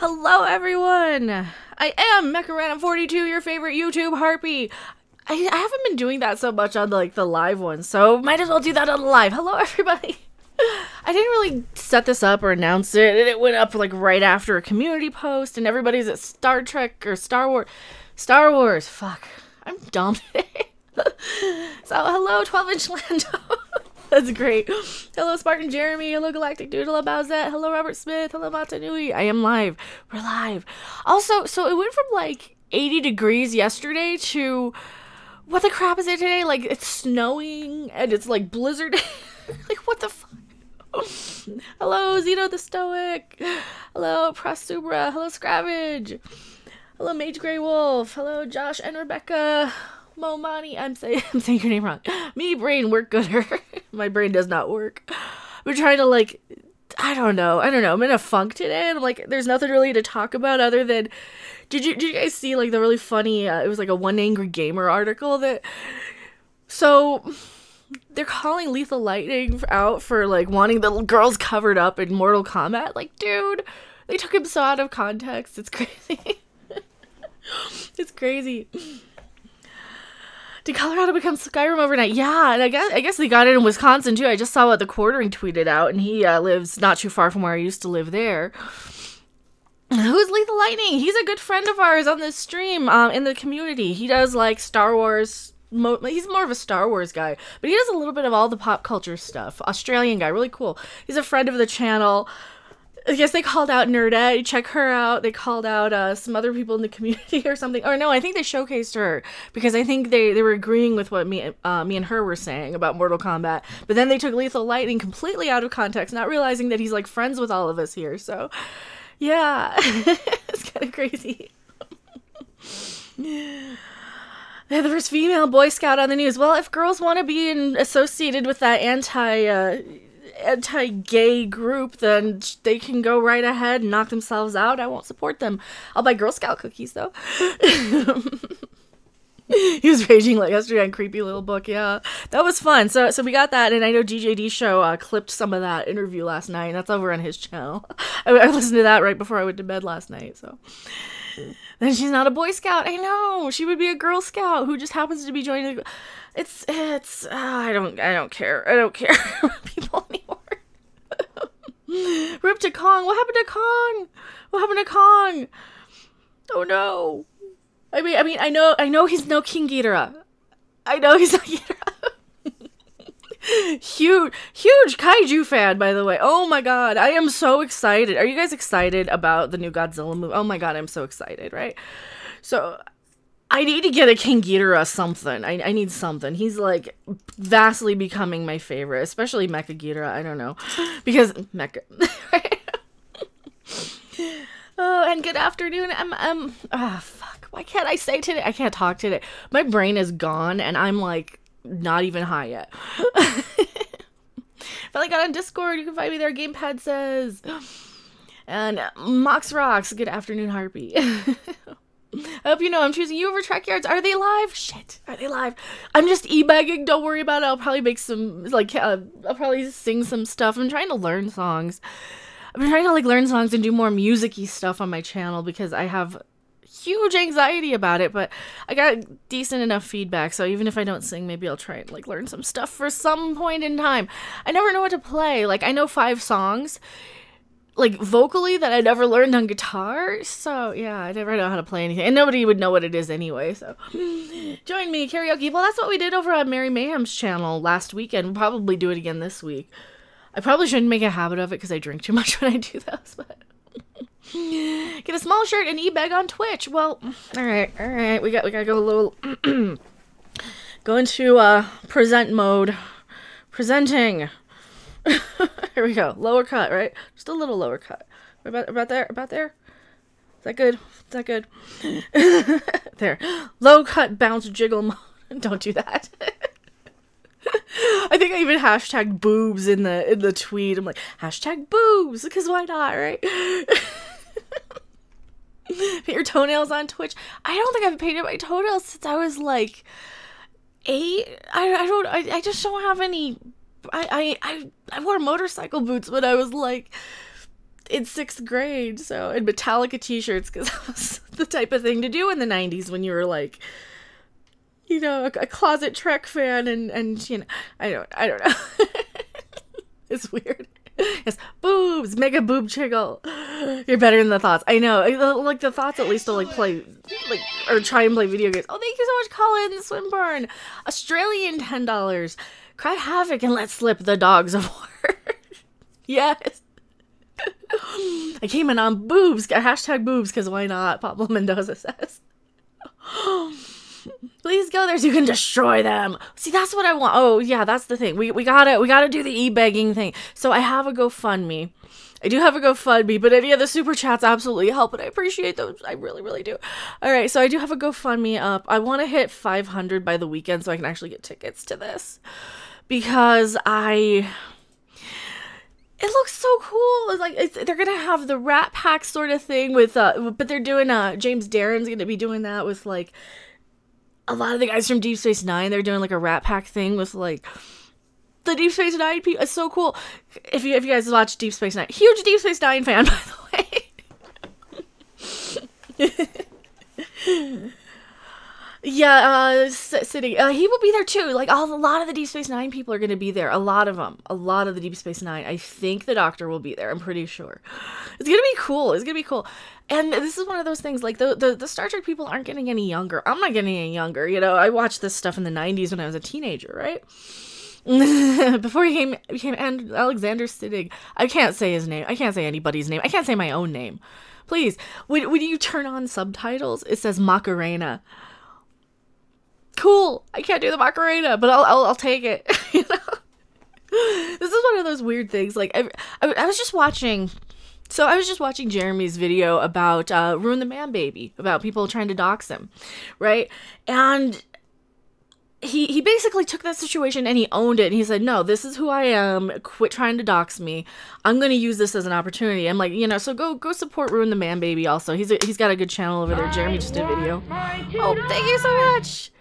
Hello everyone! I am Mecha42, your favorite YouTube harpy. I haven't been doing that so much on like the live ones, so might as well do that on the live. Hello everybody! I didn't really set this up or announce it, and it went up like right after a community post, and everybody's at Star Trek or Star Wars. Fuck. I'm dumb today. So hello 12-inch Lando. That's great. Hello, Spartan Jeremy. Hello, Galactic Dude. Hello, Bowsette. Hello, Robert Smith. Hello, Matanui. I am live. We're live. Also, so it went from like 80 degrees yesterday to what the crap is it today? Like it's snowing and it's like blizzard. Like what the fuck? Hello, Zeno the Stoic. Hello, Prosubra. Hello, Scravage. Hello, Mage Grey Wolf. Hello, Josh and Rebecca. Momani, I'm saying your name wrong. Me brain work gooder. My brain does not work. We're trying to like, I don't know. I'm in a funk today, and I'm like, there's nothing really to talk about other than, did you guys see like the really funny? It was like a One Angry Gamer article that. So they're calling Lethal Lightning out for like wanting the girls covered up in Mortal Kombat. Like, dude, they took him so out of context. It's crazy. It's crazy. Did Colorado become Skyrim overnight? Yeah, and I guess they got it in Wisconsin too. I just saw what the Quartering tweeted out, and he lives not too far from where I used to live there. Who's Lethal Lightning? He's a good friend of ours on this stream in the community. He does like Star Wars. He's more of a Star Wars guy, but he does a little bit of all the pop culture stuff. Australian guy, really cool. He's a friend of the channel. I guess they called out Nerdette. Check her out. They called out some other people in the community or something. Or no, I think they showcased her because I think they were agreeing with what me and her were saying about Mortal Kombat. But then they took Lethal Lightning completely out of context, not realizing that he's like friends with all of us here. So, yeah, it's kind of crazy. They're the first female Boy Scout on the news. Well, if girls want to be associated with that anti-gay group, then they can go right ahead and knock themselves out. I won't support them. I'll buy Girl Scout cookies though. He was raging like yesterday on Creepy Little Book. Yeah, that was fun. So we got that, and I know DJD Show clipped some of that interview last night. That's over on his channel. I listened to that right before I went to bed last night. So then she's not a Boy Scout. I know, she would be a Girl Scout who just happens to be joining the... It's I don't care about people anymore. Rip to Kong. What happened to Kong? Oh no. I mean I know he's no King Ghidorah. I know he's not Ghidorah. huge kaiju fan, by the way. Oh my god, I am so excited. Are you guys excited about the new Godzilla movie? Oh my god, I'm so excited, right? So I need to get a King Ghidorah something. I need something. He's like vastly becoming my favorite, especially Mecha Ghidorah. I don't know, because Mecha. Oh, and good afternoon. Fuck. Why can't I say today? I can't talk today. My brain is gone, and I'm like not even high yet. But I got on Discord. You can find me there. Gamepad says, and Mox Rocks. Good afternoon, Harpy. I hope you know I'm choosing you over Track Yards. Are they live? Shit. Are they live? I'm just e-bagging. Don't worry about it. I'll probably make some, like, I'll probably sing some stuff. I'm trying to learn songs. I've been trying to, like, learn songs and do more music-y stuff on my channel because I have huge anxiety about it, but I got decent enough feedback, so even if I don't sing, maybe I'll try and, like, learn some stuff for some point in time. I never know what to play. Like, I know 5 songs, like, vocally that I never learned on guitar, so, yeah, I never know how to play anything, and nobody would know what it is anyway, so, join me, karaoke. Well, that's what we did over on Mary Mayhem's channel last weekend. We'll probably do it again this week. I probably shouldn't make a habit of it, because I drink too much when I do those, but, get a small shirt and e-bag on Twitch. Well, alright, we gotta go a little, go into, present mode, presenting. Here we go. Lower cut, right? Just a little lower cut. About there? Is that good? There. Low cut bounce jiggle mode. Don't do that. I think I even hashtagged boobs in the tweet. I'm like, hashtag boobs, because why not, right? Paint your toenails on Twitch. I don't think I've painted my toenails since I was like 8. I just don't have any. I wore motorcycle boots when I was like in 6th grade, so, and Metallica t-shirts, because that was the type of thing to do in the 90s when you were like, you know, a closet Trek fan, and you know, I don't know. It's weird. Yes, boobs, mega boob chiggle. You're better than the thoughts. I know, like the thoughts at least will like play, like, or try and play video games. Oh, thank you so much, Colin Swinburne. Australian $10. Cry havoc and let slip the dogs of war. Yes. I came in on boobs. Hashtag boobs, because why not? Pablo Mendoza says. Please go there so you can destroy them. See, that's what I want. Oh, yeah, that's the thing. We gotta do the e-begging thing. So I have a GoFundMe. I do have a GoFundMe, but any of the super chats absolutely help, and I appreciate those. I really, really do. All right, so I do have a GoFundMe up. I want to hit 500 by the weekend so I can actually get tickets to this, because it looks so cool. It's like they're gonna have the Rat Pack sort of thing with, but they're doing James Darren's gonna be doing that with like a lot of the guys from Deep Space Nine. They're doing like a Rat Pack thing with like the Deep Space Nine people. It's so cool. If you guys watch Deep Space Nine, huge Deep Space Nine fan, by the way. Yeah, sitting. He will be there too. Like a lot of the Deep Space Nine people are going to be there. A lot of them. A lot of the Deep Space Nine. I think the Doctor will be there. I'm pretty sure. It's going to be cool. It's going to be cool. And this is one of those things. Like the Star Trek people aren't getting any younger. I'm not getting any younger. You know, I watched this stuff in the 90s when I was a teenager, right? Before he became Alexander Siddig. I can't say his name. I can't say anybody's name. I can't say my own name. Please, when you turn on subtitles, it says Macarena. Cool. I can't do the Macarena, but I'll take it. You know? This is one of those weird things. Like I was just watching. So I was just watching Jeremy's video about Ruin the Man Baby, about people trying to dox him, right? And he basically took that situation and he owned it, and he said, no, this is who I am. Quit trying to dox me. I'm going to use this as an opportunity. I'm like, you know, so go support Ruin the Man Baby also. He's got a good channel over there. Jeremy just did a video. Oh, thank you so much.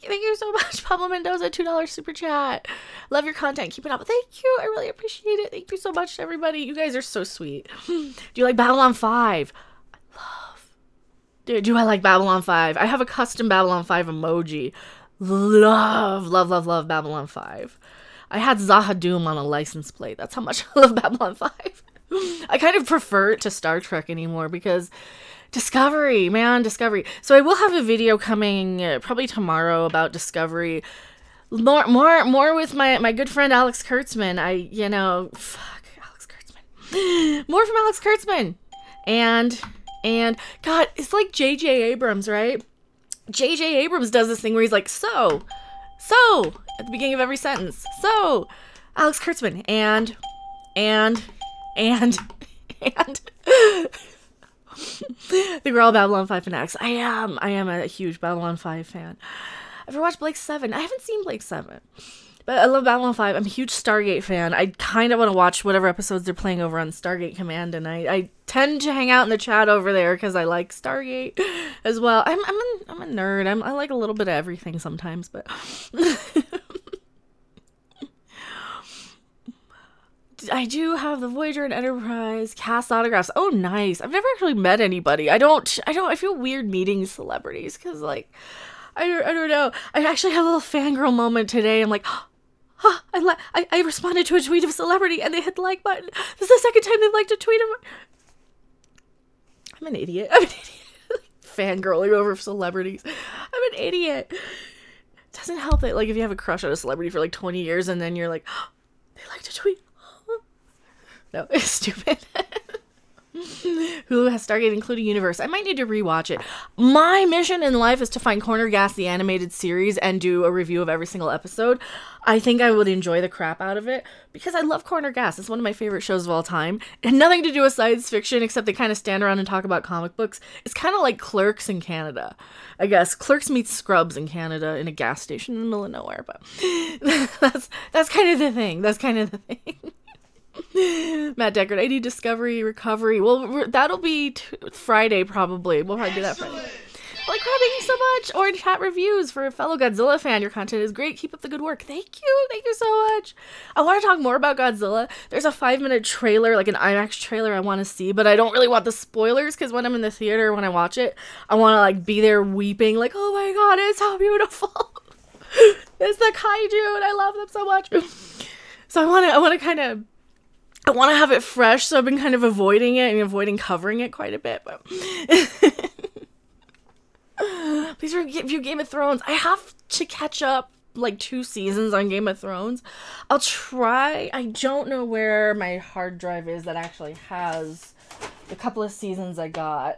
Thank you so much, Pablo Mendoza, $2 super chat. Love your content. Keep it up. Thank you. I really appreciate it. Thank you so much, everybody. You guys are so sweet. Do you like Babylon 5? Do I like Babylon 5? I have a custom Babylon 5 emoji. Love Babylon 5. I had Zahadoom on a license plate. That's how much I love Babylon 5. I kind of prefer it to Star Trek anymore because Discovery, man, Discovery. So I will have a video coming probably tomorrow about Discovery. More with my good friend Alex Kurtzman. Fuck Alex Kurtzman. More from Alex Kurtzman. And God, it's like J.J. Abrams, right? J.J. Abrams does this thing where he's like, so, at the beginning of every sentence. So, Alex Kurtzman, and. I think we're all Babylon 5 fanatics. I am a huge Babylon 5 fan. I've ever watched Blake 7. I haven't seen Blake 7. But I love Babylon 5. I'm a huge Stargate fan. I kind of want to watch whatever episodes they're playing over on Stargate Command, and I tend to hang out in the chat over there because I like Stargate as well. I'm a nerd. I like a little bit of everything sometimes, but I do have the Voyager and Enterprise cast autographs. Oh, nice. I've never actually met anybody. I feel weird meeting celebrities because, like, I don't know. I actually had a little fangirl moment today. I'm like, I responded to a tweet of a celebrity and they hit the like button. This is the second time they've liked a tweet of I'm an idiot. Fangirling over celebrities. I'm an idiot. Doesn't help that, like, if you have a crush on a celebrity for like 20 years and then you're like, they liked a tweet. No, it's stupid. Hulu has Stargate including Universe. I might need to rewatch it. My mission in life is to find Corner Gas, the animated series, and do a review of every single episode. I think I would enjoy the crap out of it because I love Corner Gas. It's one of my favorite shows of all time. It had nothing to do with science fiction except they kind of stand around and talk about comic books. It's kind of like Clerks in Canada, I guess. Clerks meets Scrubs in Canada in a gas station in the middle of nowhere, but that's kind of the thing. That's kind of the thing. Matt Deckard, I need Discovery Recovery. Well, that'll be Friday probably. We'll probably do that Friday. Holy crap, thank you so much. Or in chat reviews for a fellow Godzilla fan. Your content is great. Keep up the good work. Thank you. Thank you so much. I want to talk more about Godzilla. There's a 5-minute trailer, like an IMAX trailer I want to see, but I don't really want the spoilers because when I'm in the theater, when I watch it, I want to like be there weeping like, oh my god, it's so beautiful. It's the kaiju and I love them so much. So I want to have it fresh, so I've been kind of avoiding it and avoiding covering it quite a bit, but please review Game of Thrones. I have to catch up like 2 seasons on Game of Thrones. I'll try. I don't know where my hard drive is that actually has the couple of seasons I got.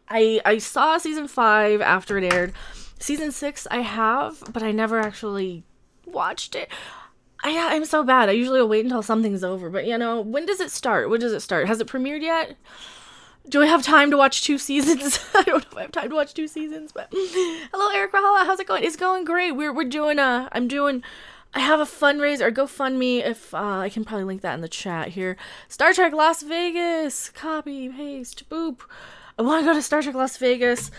I saw season 5 after it aired. Season 6 I have, but I never actually watched it. I'm so bad. I usually will wait until something's over. But, you know, when does it start? When does it start? Has it premiered yet? Do I have time to watch 2 seasons? I don't know if I have time to watch 2 seasons. But hello, Eric Rahala. How's it going? It's going great. We're doing I have a fundraiser or GoFundMe. If I can probably link that in the chat here. Star Trek Las Vegas. Copy, paste, boop. I want to go to Star Trek Las Vegas.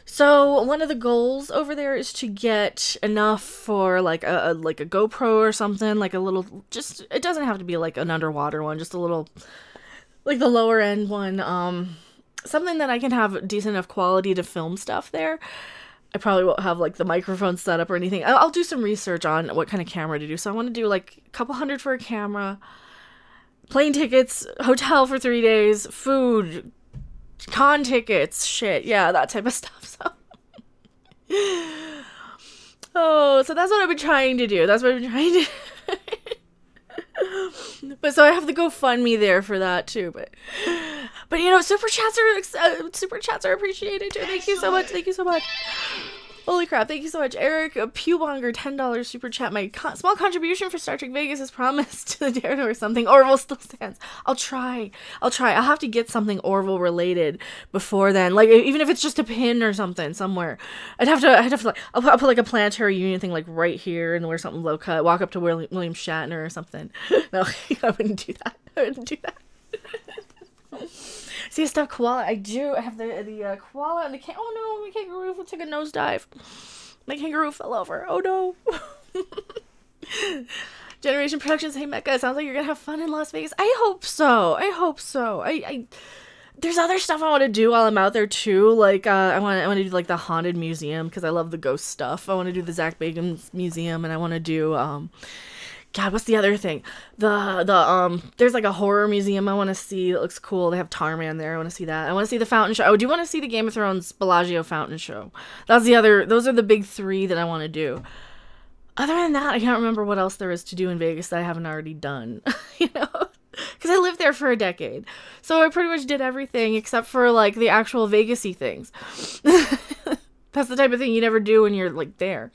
So one of the goals over there is to get enough for like a GoPro or something, like a little, just, it doesn't have to be like an underwater one, just a little, like the lower end one, something that I can have decent enough quality to film stuff there. I probably won't have like the microphone set up or anything. I'll do some research on what kind of camera to do. So I want to do like a couple $100 for a camera, plane tickets, hotel for 3 days, food, con tickets, shit, yeah, that type of stuff. So so that's what I've been trying to do. But so I have to GoFundMe there for that too. But you know, super chats are appreciated too. Thank you so much. Thank you so much. Holy crap, thank you so much. Eric, a Pewbonger, $10 super chat. My small contribution for Star Trek Vegas is promised to the Daredevil or something. Orville still stands. I'll try. I'll have to get something Orville related before then. Like, even if it's just a pin or something somewhere. I'd have to like, I'll put like a planetary union thing like right here and wear something low cut. Walk up to William Shatner or something. No, I wouldn't do that. See a stuffed koala? I do. I have the koala and the oh no, my kangaroo took a nosedive. My kangaroo fell over. Oh no. Generation Productions, hey Mecha, it sounds like you're gonna have fun in Las Vegas. I hope so. I there's other stuff I want to do while I'm out there too. Like I want to do like the haunted museum because I love the ghost stuff. I want to do the Zach Bagans museum, and I want to do God, what's the other thing? There's like a horror museum I want to see. It looks cool. They have Tarman there. I want to see that. I want to see the fountain show. I do want to see the Game of Thrones Bellagio fountain show. Those are the big 3 that I want to do. Other than that, I can't remember what else there is to do in Vegas that I haven't already done. You know? Because I lived there for a decade. So I pretty much did everything except for like the actual Vegas-y things. That's the type of thing you never do when you're like there.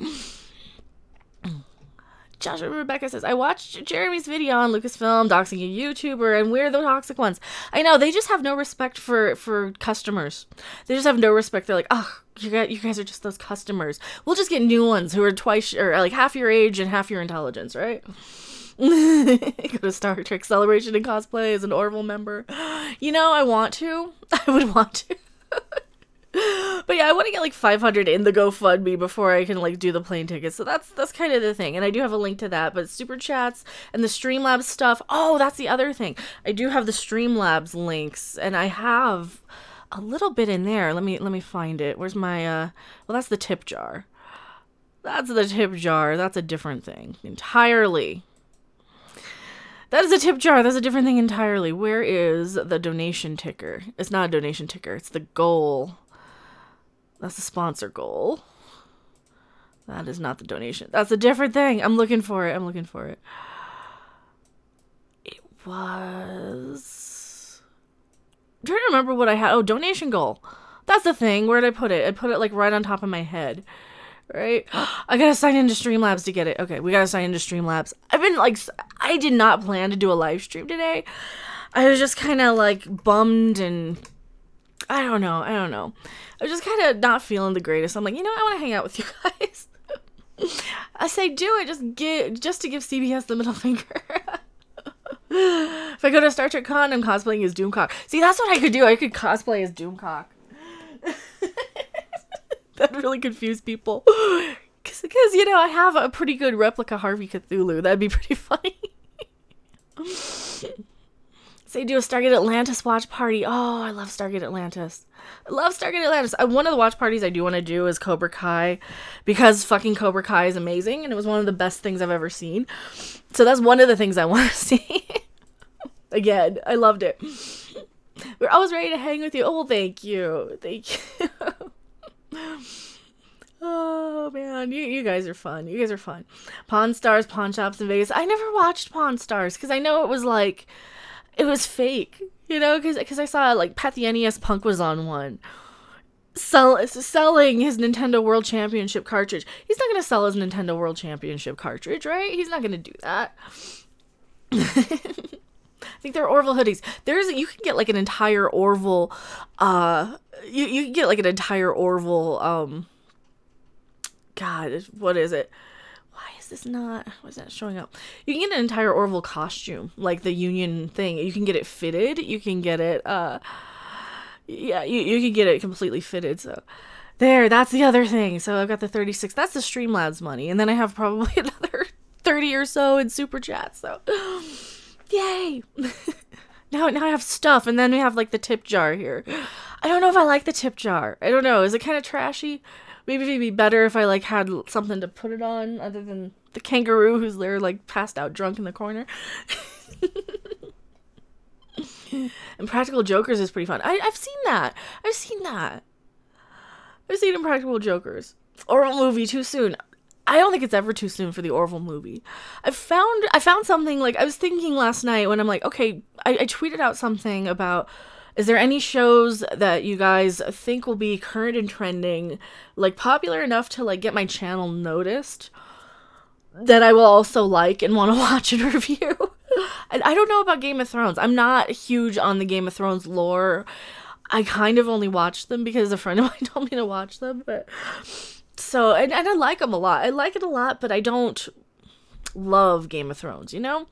Joshua Rebecca says, I watched Jeremy's video on Lucasfilm doxing a YouTuber, and we're the toxic ones. I know, they just have no respect for customers. They just have no respect. They're like, oh, you guys are just those customers. We'll just get new ones who are twice, or like half your age and half your intelligence, right? Go to Star Trek Celebration and cosplay as an Orville member. You know, I would want to. But yeah, I want to get like 500 in the GoFundMe before I can like do the plane tickets. So that's kind of the thing. And I do have a link to that, but super chats and the Streamlabs stuff. Oh, that's the other thing. I do have the Streamlabs links, and I have a little bit in there. Let me find it. Where's my well, that's the tip jar. That's the tip jar. That's a different thing entirely. That is a tip jar. That's a different thing entirely. Where is the donation ticker? It's not a donation ticker. It's the goal. That's the sponsor goal. That is not the donation. That's a different thing. I'm looking for it. It was... I'm trying to remember what I had. Oh, donation goal. That's the thing. Where did I put it? I put it like right on top of my head. Right? I gotta sign into Streamlabs to get it. Okay, we gotta sign into Streamlabs. I've been like... I did not plan to do a live stream today. I was just kind of like bummed and... I don't know. I was just kind of not feeling the greatest. I'm like, you know, I want to hang out with you guys. I say do it just to give CBS the middle finger. If I go to Star Trek Con, I'm cosplaying as Doomcock. See, that's what I could do. I could cosplay as Doomcock. That really confused people. Because, you know, I have a pretty good replica Harvey Cthulhu. That'd be pretty funny. Say do a Stargate Atlantis watch party. Oh, I love Stargate Atlantis. I love Stargate Atlantis. One of the watch parties I do want to do is Cobra Kai, because fucking Cobra Kai is amazing, and it was one of the best things I've ever seen. So that's one of the things I want to see. Again, I loved it. We're always ready to hang with you. Oh, well, thank you. Thank you. Oh, man. You guys are fun. You guys are fun. Pawn Stars, Pawn Shops in Vegas. I never watched Pawn Stars because I know it was like, it was fake. You know, because I saw, like, Pat the NES Punk was on one. Selling his Nintendo World Championship cartridge. He's not going to sell his Nintendo World Championship cartridge, right? He's not going to do that. I think they're Orville hoodies. You can get like an entire Orville, you can get like an entire Orville, God, what is it? Why is that showing up? You can get an entire Orville costume, like the Union thing. You can get it fitted. You can get it, yeah, you can get it completely fitted. So that's the other thing. So I've got the 36. That's the Streamlabs money. And then I have probably another 30 or so in Super Chat. So yay. Now I have stuff, and then we have like the tip jar here. I don't know if I like the tip jar. I don't know. Is it kind of trashy? Maybe it'd be better if I like had something to put it on other than the kangaroo who's there like passed out drunk in the corner. And Practical Jokers is pretty fun. I've seen that. I've seen Impractical Jokers. Orville movie too soon. I don't think it's ever too soon for the Orville movie. I found something, like, I was thinking last night when I'm like, okay, I tweeted out something about, is there any shows that you guys think will be current and trending, like, popular enough to, like, get my channel noticed, that I will also like and want to watch and review? I don't know about Game of Thrones. I'm not huge on the Game of Thrones lore. I kind of only watched them because a friend of mine told me to watch them, but... So, and I like them a lot. I like it a lot, but I don't love Game of Thrones, you know?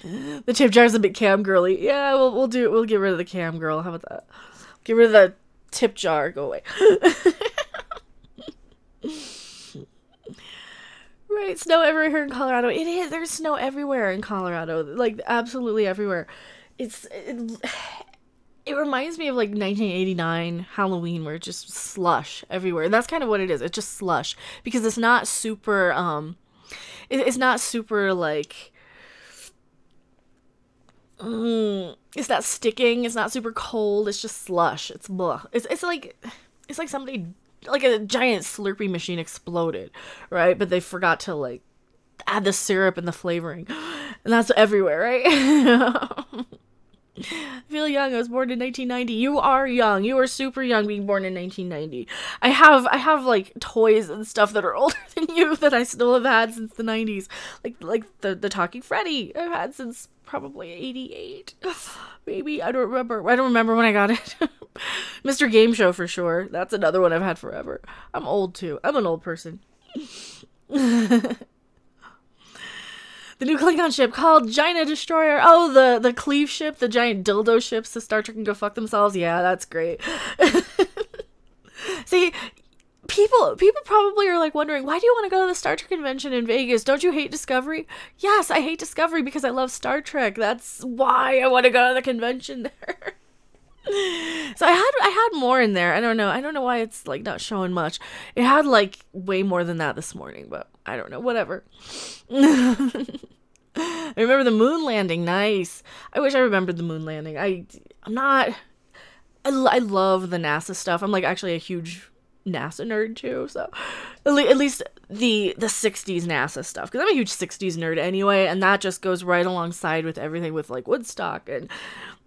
The tip jar's a bit cam girly. Yeah, we'll get rid of the cam girl. How about that? Get rid of the tip jar. Go away. Right, snow everywhere here in Colorado. It is. There's snow everywhere in Colorado. Like, absolutely everywhere. It reminds me of like 1989 Halloween, where it's just slush everywhere. And that's kind of what it is. It's just slush, because it's not super, it's not super like, it's not sticking. It's not super cold. It's just slush. It's blah. It's like somebody, like a giant Slurpee machine exploded, right? But they forgot to like add the syrup and the flavoring, and that's everywhere, right? I feel young. I was born in 1990. You are young. You are super young being born in 1990. I have like toys and stuff that are older than you that I still have had since the 90s. Like the Talking Freddy I've had since probably 88. Maybe. I don't remember when I got it. Mr. Game Show for sure. That's another one I've had forever. I'm old too. I'm an old person. The new Klingon ship called Jaina Destroyer. Oh, the Cleave ship, the giant dildo ships, the Star Trek can go fuck themselves. Yeah, that's great. See, people probably are like wondering, why do you want to go to the Star Trek convention in Vegas? Don't you hate Discovery? Yes, I hate Discovery because I love Star Trek. That's why I want to go to the convention there. So I had more in there. I don't know why it's like not showing much. It had like way more than that this morning, but I don't know, whatever. I remember the moon landing. Nice. I wish I remembered the moon landing. I love the NASA stuff. I'm like actually a huge NASA nerd too, so at least the 60s NASA stuff, because I'm a huge 60s nerd anyway, and that just goes right alongside with everything with like Woodstock and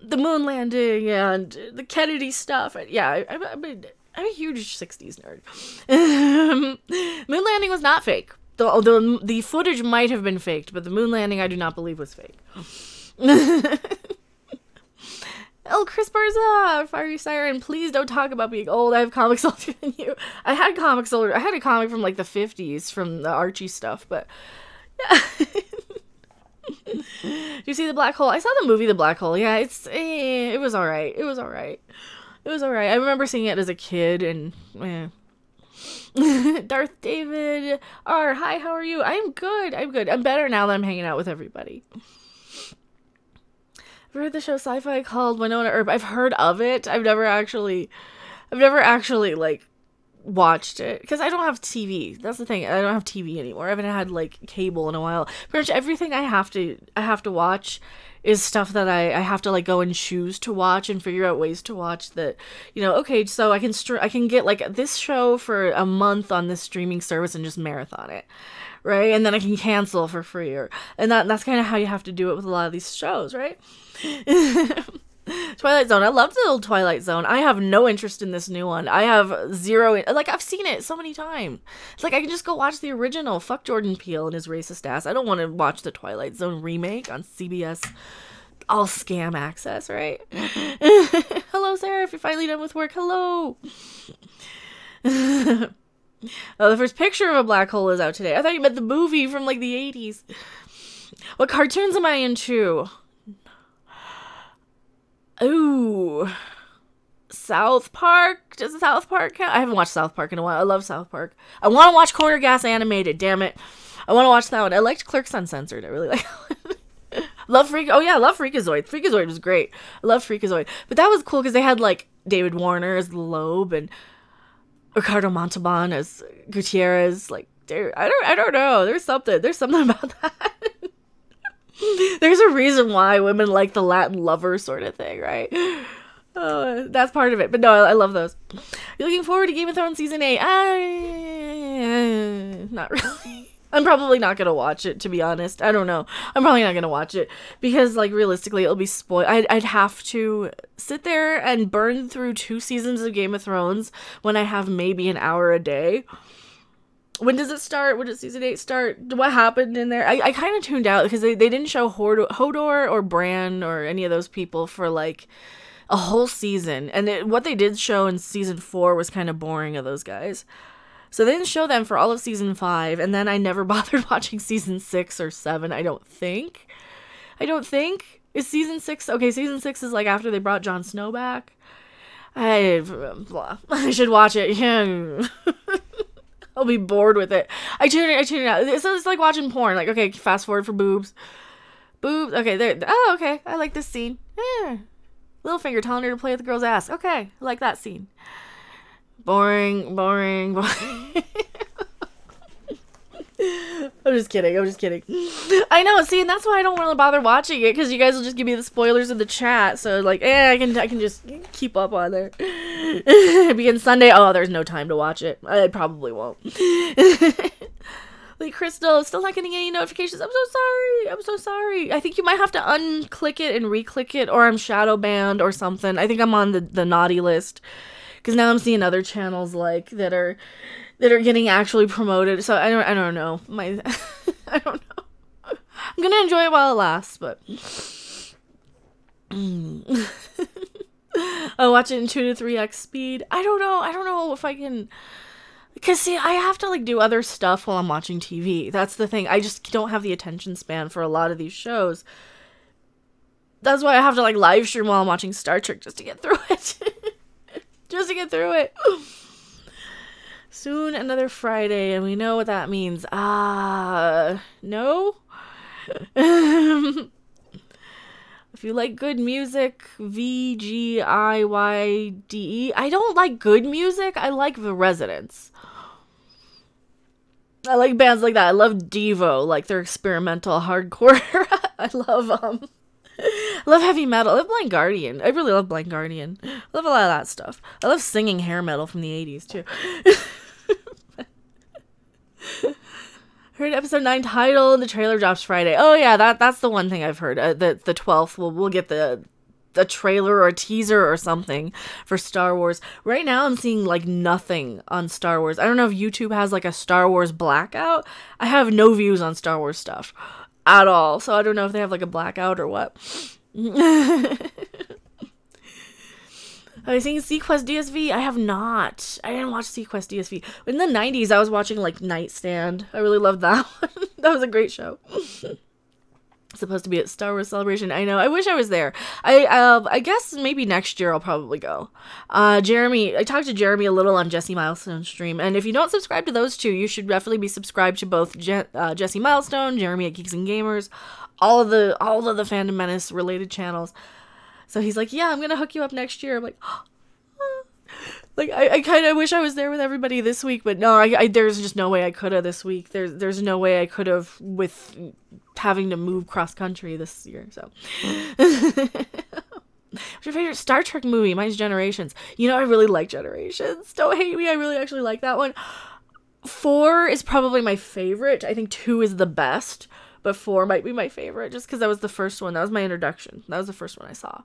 the moon landing and the Kennedy stuff. And yeah, I'm a huge 60s nerd. Moon landing was not fake. The footage might have been faked, but the moon landing I do not believe was fake. El Chris Barza, Fiery Siren, please don't talk about being old. I have comics older than you. I had comics older. I had a comic from like the 50s from the Archie stuff, but yeah. Do you see The Black Hole? I saw the movie The Black Hole. Yeah, it was alright. It was alright. I remember seeing it as a kid, and Darth David R. Hi, how are you? I'm good. I'm better now that I'm hanging out with everybody. I've heard the show sci-fi called Winona Earp. I've heard of it. I've never actually like watched it because I don't have TV. That's the thing. I don't have TV anymore. I haven't had like cable in a while. Pretty much everything I have to watch is stuff that I have to like go and choose to watch and figure out ways to watch that, you know, okay, so I can get like this show for a month on this streaming service and just marathon it. Right? And then I can cancel for free and that's kind of how you have to do it with a lot of these shows, right? Twilight Zone. I love the old Twilight Zone. I have no interest in this new one. I have zero, like, I've seen it so many times. It's like, I can just go watch the original. Fuck Jordan Peele and his racist ass. I don't want to watch the Twilight Zone remake on CBS. All scam access, right? Hello, Sarah, if you're finally done with work. Hello. Oh, the first picture of a black hole is out today. I thought you meant the movie from, like, the 80s. What cartoons am I into? Ooh. South Park? Does South Park count? I haven't watched South Park in a while. I love South Park. I want to watch Corner Gas Animated, damn it. I want to watch that one. I liked Clerks Uncensored. I really like that one. Love Freakazoid. Freakazoid was great. I love Freakazoid. But that was cool because they had, like, David Warner as Loeb and Ricardo Montalban as Gutierrez. Like, dude, I don't know. There's something about that. There's a reason why women like the Latin lover sort of thing, right? Oh, that's part of it. But no, I love those. You're looking forward to Game of Thrones Season 8? Not really. I'm probably not going to watch it, to be honest. I don't know. I'm probably not going to watch it because, like, realistically, it'll be spoiled. I'd have to sit there and burn through 2 seasons of Game of Thrones when I have maybe an hour a day. When does it start? When does Season 8 start? What happened in there? I kind of tuned out because they didn't show Hodor or Bran or any of those people for, like, a whole season. And what they did show in Season 4 was kind of boring of those guys. So they didn't show them for all of Season 5, and then I never bothered watching Season 6 or 7, I don't think. Is Season 6... Okay, Season 6 is, like, after they brought Jon Snow back. I should watch it. Yeah. I'll be bored with it. I tune it out. It's like watching porn. Like, okay, fast forward for boobs. Okay, there. Oh, okay. I like this scene. Yeah. Littlefinger telling her to play with the girl's ass. Okay, I like that scene. Boring. I'm just kidding. I know, see, and that's why I don't really bother watching it, because you guys will just give me the spoilers in the chat, so, like, I can just keep up on there. It begins Sunday. Oh, there's no time to watch it. I probably won't. Like, Crystal, still not getting any notifications. I'm so sorry. I think you might have to unclick it and re-click it, or I'm shadow banned or something. I think I'm on the naughty list, because now I'm seeing other channels, like, that are getting actually promoted. So I don't know. I don't know. I'm gonna enjoy it while it lasts, but I'll watch it in 2 to 3x speed. I don't know if I can, because see, I have to, like, do other stuff while I'm watching TV. That's the thing. I just don't have the attention span for a lot of these shows. That's why I have to, like, live stream while I'm watching Star Trek just to get through it. Soon another Friday, and we know what that means. No? If you like good music, VGIYDE. I don't like good music. I like The Residents. I like bands like that. I love Devo, like their experimental hardcore. I love heavy metal. I love Blind Guardian. I really love Blind Guardian. I love a lot of that stuff. I love singing hair metal from the 80s, too. Heard episode 9 title and the trailer drops Friday. Oh yeah, that's the one thing I've heard. The 12th we'll get the trailer or a teaser or something for Star Wars. Right now I'm seeing, like, nothing on Star Wars. I don't know if YouTube has, like, a Star Wars blackout. I have no views on Star Wars stuff at all, so I don't know if they have, like, a blackout or what. Have you seen Sequest DSV? I have not. I didn't watch Sequest DSV. In the 90s, I was watching, like, Nightstand. I really loved that one. That was a great show. supposed to be at Star Wars Celebration. I know. I wish I was there. I guess maybe next year I'll probably go. Jeremy, I talked to Jeremy a little on Jesse Milestone's stream, and if you don't subscribe to those two, you should definitely be subscribed to both Jesse Milestone, Jeremy at Geeks and Gamers, all of the Fandom Menace related channels. So he's like, yeah, I'm gonna hook you up next year. I'm like, like I kind of wish I was there with everybody this week, but no, I there's just no way I could have this week. There's no way I could have with having to move cross country this year. So, what's your favorite Star Trek movie? Mine's Generations. You know, I really like Generations. Don't hate me. I really actually like that one. 4 is probably my favorite. I think 2 is the best, but 4 might be my favorite just because that was the first one. That was my introduction. That was the first one I saw.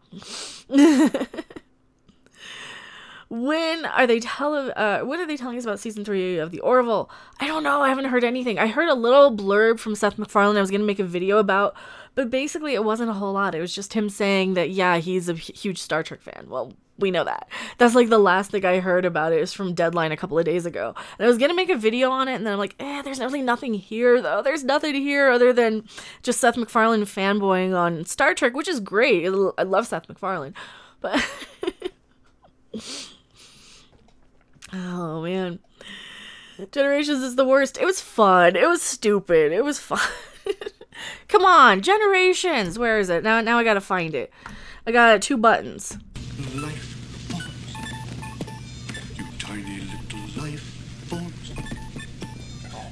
When are they telling us about season 3 of The Orville? I don't know. I haven't heard anything. I heard a little blurb from Seth MacFarlane I was going to make a video about, but basically it wasn't a whole lot. It was just him saying that, yeah, he's a huge Star Trek fan. Well, we know that. That's like the last thing I heard about it. It was from Deadline a couple of days ago. And I was going to make a video on it, and then I'm like, there's really nothing here, though. There's nothing here other than just Seth MacFarlane fanboying on Star Trek, which is great. I love Seth MacFarlane. But... oh, man. Generations is the worst. It was fun. It was stupid. It was fun. Come on, Generations. Where is it? Now I gotta find it. I got 2 buttons. Life forms. You tiny little life forms.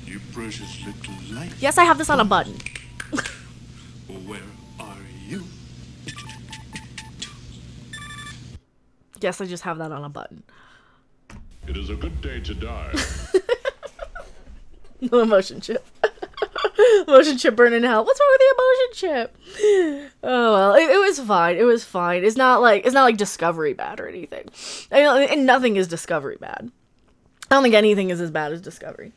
You precious little life. Yes, I have this on a button. Where are you? Yes, I just have that on a button. It is a good day to die. No emotion chip. Emotion chip burning in hell. What's wrong with the emotion chip? Oh well, it was fine. It was fine. It's not like Discovery bad or anything. And nothing is Discovery bad. I don't think anything is as bad as Discovery.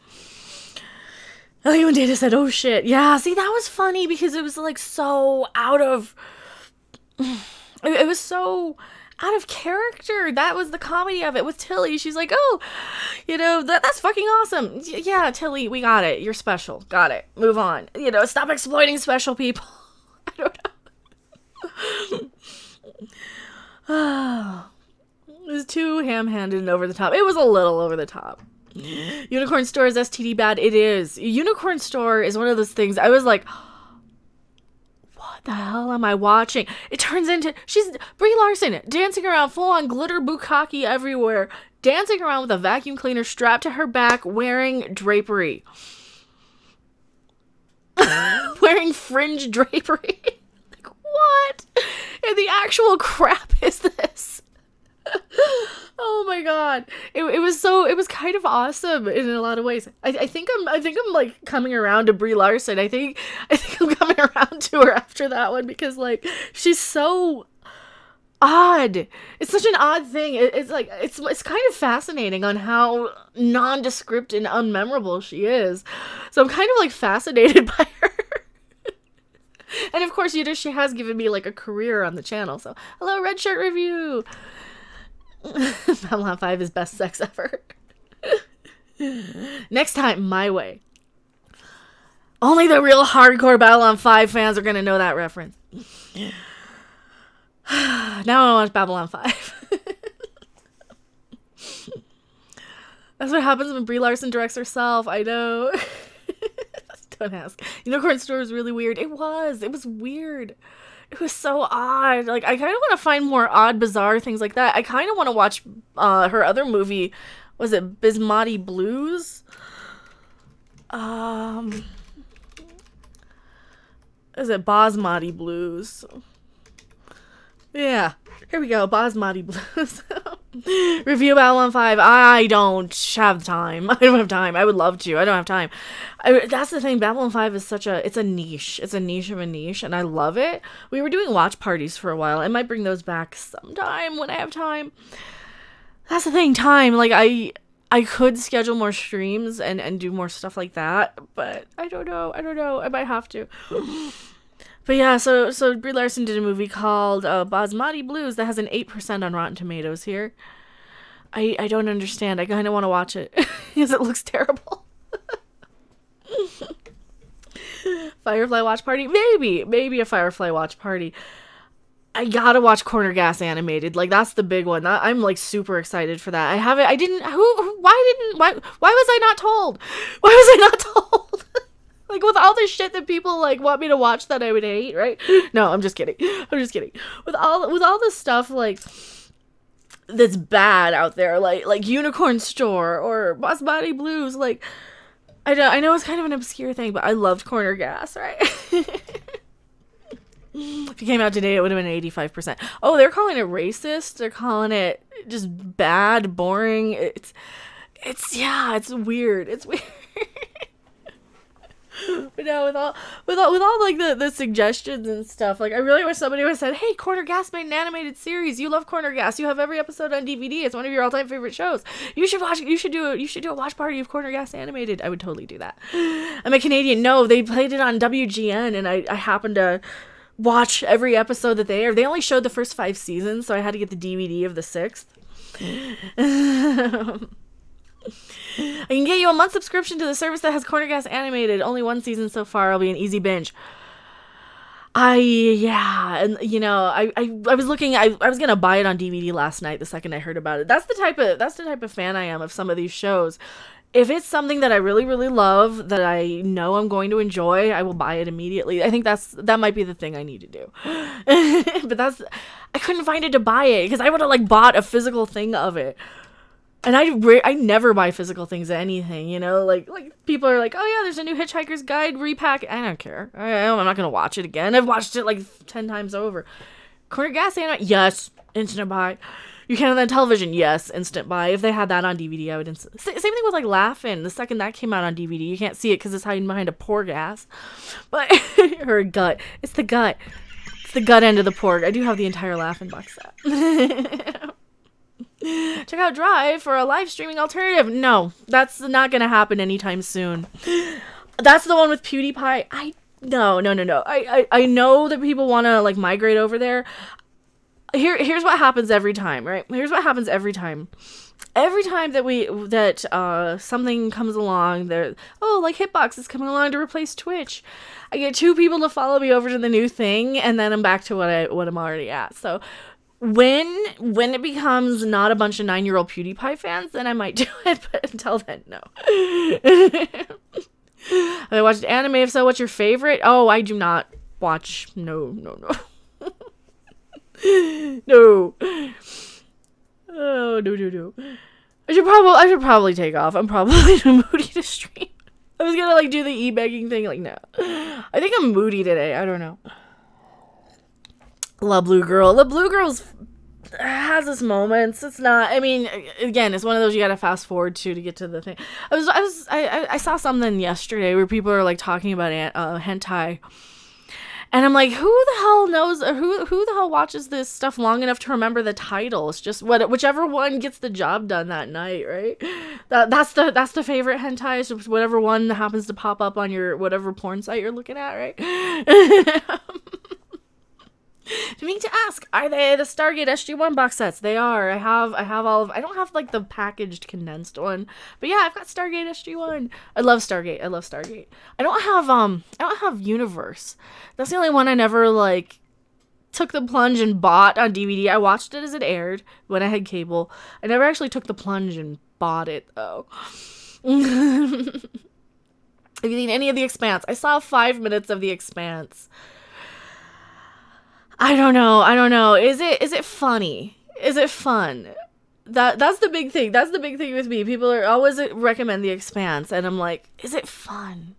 I like when Data said, "Oh shit." Yeah, see, that was funny because it was like so out of. It was so out of character. That was the comedy of it with Tilly. She's like, oh, you know, that's fucking awesome. Yeah, Tilly, we got it. You're special. Got it. Move on. You know, stop exploiting special people. I don't know. It was too ham-handed and over the top. It was a little over the top. Unicorn Store is STD bad. It is. Unicorn Store is one of those things I was like, what the hell am I watching? It turns into, she's Brie Larson dancing around full on glitter bukkake everywhere, dancing around with a vacuum cleaner strapped to her back, wearing drapery. Wearing fringe drapery. Like, what in the actual crap is this? Oh my god. It was kind of awesome in a lot of ways. I think I'm like coming around to Brie Larson. I think I'm coming around to her after that one because like she's so odd. It's such an odd thing. It's like it's kind of fascinating on how nondescript and unmemorable she is. So I'm kind of like fascinated by her. And of course, you know, she has given me like a career on the channel. So hello, Red Shirt Review. Babylon 5 is best sex ever. Next time, my way. Only the real hardcore Babylon 5 fans are gonna know that reference. Now I want to watch Babylon 5. That's what happens when Brie Larson directs herself. I know. Don't ask. Unicorn Store was really weird. It was weird. It was so odd. Like, I kind of want to find more odd, bizarre things like that. I kind of want to watch her other movie. Was it Basmati Blues? Is it Basmati Blues? Yeah. Here we go. Basmati Blues. Review Babylon 5. I don't have time. I don't have time. I would love to. I don't have time. That's the thing. Babylon 5 is it's a niche. It's a niche of a niche, and I love it. We were doing watch parties for a while. I might bring those back sometime when I have time. That's the thing. Time. Like, I could schedule more streams and do more stuff like that, but I don't know. I might have to. But yeah, so Brie Larson did a movie called Basmati Blues that has an 8% on Rotten Tomatoes here. I don't understand. I kind of want to watch it because it looks terrible. Firefly watch party? Maybe a Firefly watch party. I gotta watch Corner Gas animated. Like, that's the big one. I'm like super excited for that. Why was I not told? Why was I not told? Like, with all this shit that people like want me to watch that I would hate, right? No, I'm just kidding. With all this stuff like that's bad out there, like Unicorn Store or Boss Body Blues, like I know it's kind of an obscure thing, but I loved Corner Gas, right? If it came out today, it would have been 85%. Oh, they're calling it racist. They're calling it just bad, boring. It's weird. It's weird. But no, with all like the suggestions and stuff, like I really wish somebody would have said, "Hey, Corner Gas made an animated series. You love Corner Gas. You have every episode on DVD. It's one of your all-time favorite shows. You should watch. You should do a watch party of Corner Gas animated." I would totally do that. I'm a Canadian. No, they played it on WGN, and I happened to watch every episode that they aired. They only showed the first 5 seasons, so I had to get the DVD of the 6th. I can get you a month subscription to the service that has Corner Gas animated. Only 1 season so far. I'll be an easy binge. And you know, I was looking. I was gonna buy it on DVD last night. The second I heard about it. That's the type of fan I am of some of these shows. If it's something that I really, really love, that I know I'm going to enjoy, I will buy it immediately. I think that might be the thing I need to do. But I couldn't find it to buy it because I would have like bought a physical thing of it. And I never buy physical things of anything, you know, like people are like, oh yeah, there's a new Hitchhiker's Guide repack. I don't care. I'm not going to watch it again. I've watched it like 10 times over. Corner Gas anime? Yes. Instant buy. You can on television? Yes. Instant buy. If they had that on DVD, I would same thing with like Laugh-In. The second that came out on DVD, you can't see it because it's hiding behind a pork ass. But, or a gut. It's the gut. It's the gut end of the pork. I do have the entire Laugh-In box set. Check out Drive for a live streaming alternative. No, that's not gonna happen anytime soon. That's the one with PewDiePie. No. I know that people want to like migrate over there. Here's what happens every time, right? Here's what happens every time. Every time that something comes along, like Hitbox is coming along to replace Twitch. I get 2 people to follow me over to the new thing, and then I'm back to what I'm already at. So when it becomes not a bunch of 9-year-old PewDiePie fans, then I might do it. But until then, no. Have I watched anime? If so, what's your favorite? Oh, I do not watch. No. No. Oh, no. I should probably take off. I'm probably too moody to stream. I was gonna like do the e-begging thing. Like, no. I think I'm moody today. I don't know. La Blue Girl. La Blue Girl's has its moments. It's not. I mean, again, it's one of those you gotta fast forward to get to the thing. I saw something yesterday where people are like talking about hentai. And I'm like, who the hell knows, or who the hell watches this stuff long enough to remember the title? It's just whichever one gets the job done that night, right? That's the favorite hentai, is just whatever one happens to pop up on your whatever porn site you're looking at, right? To me to ask, are they the Stargate SG-1 box sets? They are. I have all of. I don't have like the packaged condensed one, but yeah, I've got Stargate SG-1. I love Stargate. I don't have Universe. That's the only one I never like took the plunge and bought on DVD. I watched it as it aired when I had cable. I never actually took the plunge and bought it though. Have you seen any of The Expanse? I saw 5 minutes of The Expanse. I don't know. Is it funny? Is it fun? That's the big thing. That's the big thing with me. People are always recommend The Expanse, and I'm like, is it fun?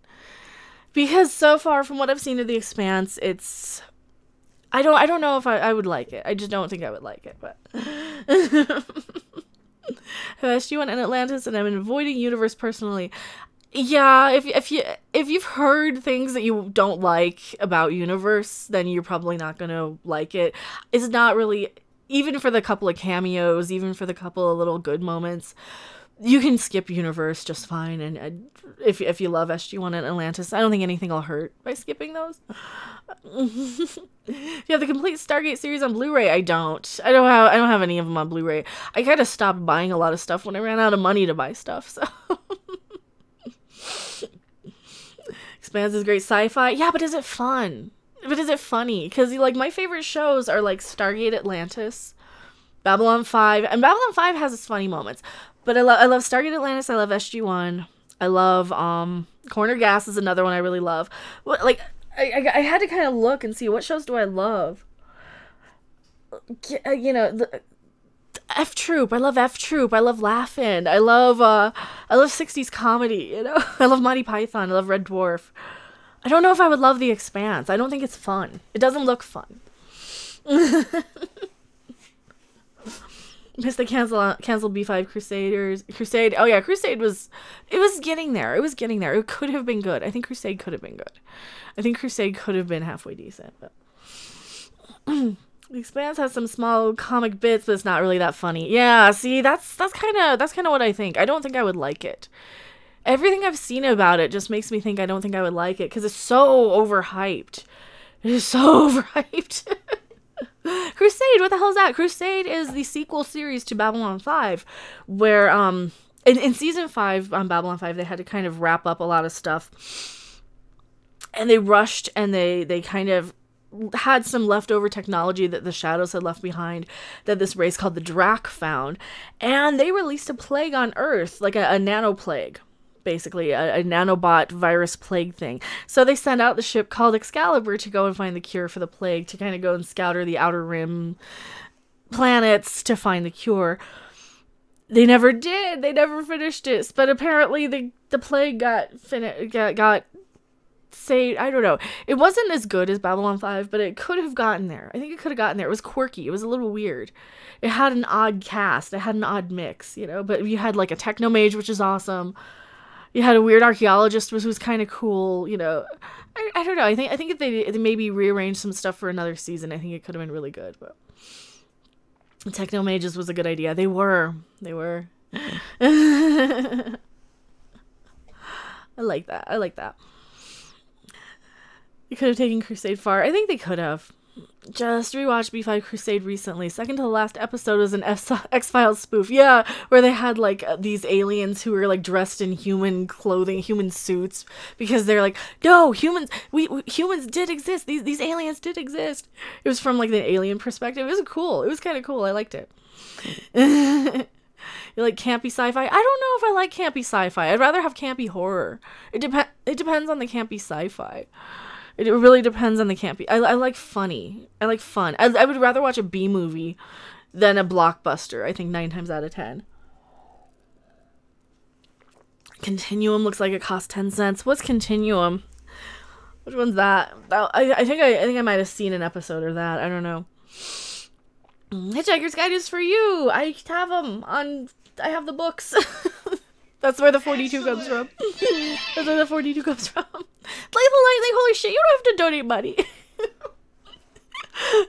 Because so far from what I've seen of The Expanse, it's I don't know if I would like it. I just don't think I would like it, but SG-1 and Atlantis, and I'm avoiding Universe personally. Yeah, if you've heard things that you don't like about Universe, then you're probably not gonna like it. It's not really, even for the couple of cameos, even for the couple of little good moments, you can skip Universe just fine. And if you love SG-1 and Atlantis, I don't think anything will hurt by skipping those. If you have the complete Stargate series on Blu-ray, I don't have any of them on Blu-ray. I kind of stopped buying a lot of stuff when I ran out of money to buy stuff. So. Expanse is great sci-fi. Yeah, but is it fun? But is it funny? Because, like, my favorite shows are, like, Stargate Atlantis, Babylon 5. And Babylon 5 has its funny moments. But I love Stargate Atlantis. I love SG-1. I love, Corner Gas is another one I really love. Like, I had to kind of look and see what shows do I love. You know, F Troop. I love F Troop. I love Laugh-In. I love 60s comedy, you know? I love Monty Python. I love Red Dwarf. I don't know if I would love The Expanse. I don't think it's fun. It doesn't look fun. Missed the canceled B5 Crusade. Oh yeah, Crusade was getting there. It was getting there. It could have been good. I think Crusade could have been good. I think Crusade could have been halfway decent, but The Expanse has some small comic bits, but it's not really that funny. Yeah, see, that's kind of what I think. I don't think I would like it. Everything I've seen about it just makes me think I don't think I would like it because it's so overhyped. It is so overhyped. Crusade, what the hell is that? Crusade is the sequel series to Babylon 5, where in season 5 on Babylon 5 they had to kind of wrap up a lot of stuff, and they rushed and they kind of had some leftover technology that the Shadows had left behind that this race called the Drak found, and they released a plague on Earth, like a nano plague. Basically, a nanobot virus plague thing. So they sent out the ship called Excalibur to go and find the cure for the plague, to kind of go and scouter the Outer Rim planets to find the cure. They never did. They never finished it. But apparently the plague got saved. I don't know. It wasn't as good as Babylon 5, but it could have gotten there. I think it could have gotten there. It was quirky. It was a little weird. It had an odd cast. It had an odd mix, you know. But you had like a techno mage, which is awesome. You had a weird archaeologist, which was kind of cool, you know. I don't know. I think if they maybe rearranged some stuff for another season, I think it could have been really good. But Techno Mages was a good idea. They were. I like that. You could have taken Crusade far. I think they could have. Just rewatched B5 Crusade recently. Second to the last episode was an X-Files spoof. Yeah, where they had like these aliens who were like dressed in human clothing, human suits, because they're like, no, humans did exist. These aliens did exist. It was from like the alien perspective. It was cool. It was kind of cool. I liked it. You like campy sci-fi? I don't know if I like campy sci-fi. I'd rather have campy horror. It depends on the campy sci-fi. It really depends on the campy. I like funny. I like fun. I would rather watch a B movie than a blockbuster, I think 9 times out of 10. Continuum looks like it costs 10 cents. What's Continuum? Which one's that? I think I might have seen an episode of that. I don't know. Hitchhiker's Guide is for you. I have them on... I have the books. That's where the 42 comes from. That's where the 42 comes from. Lethal Lightning, holy shit, you don't have to donate money. Thank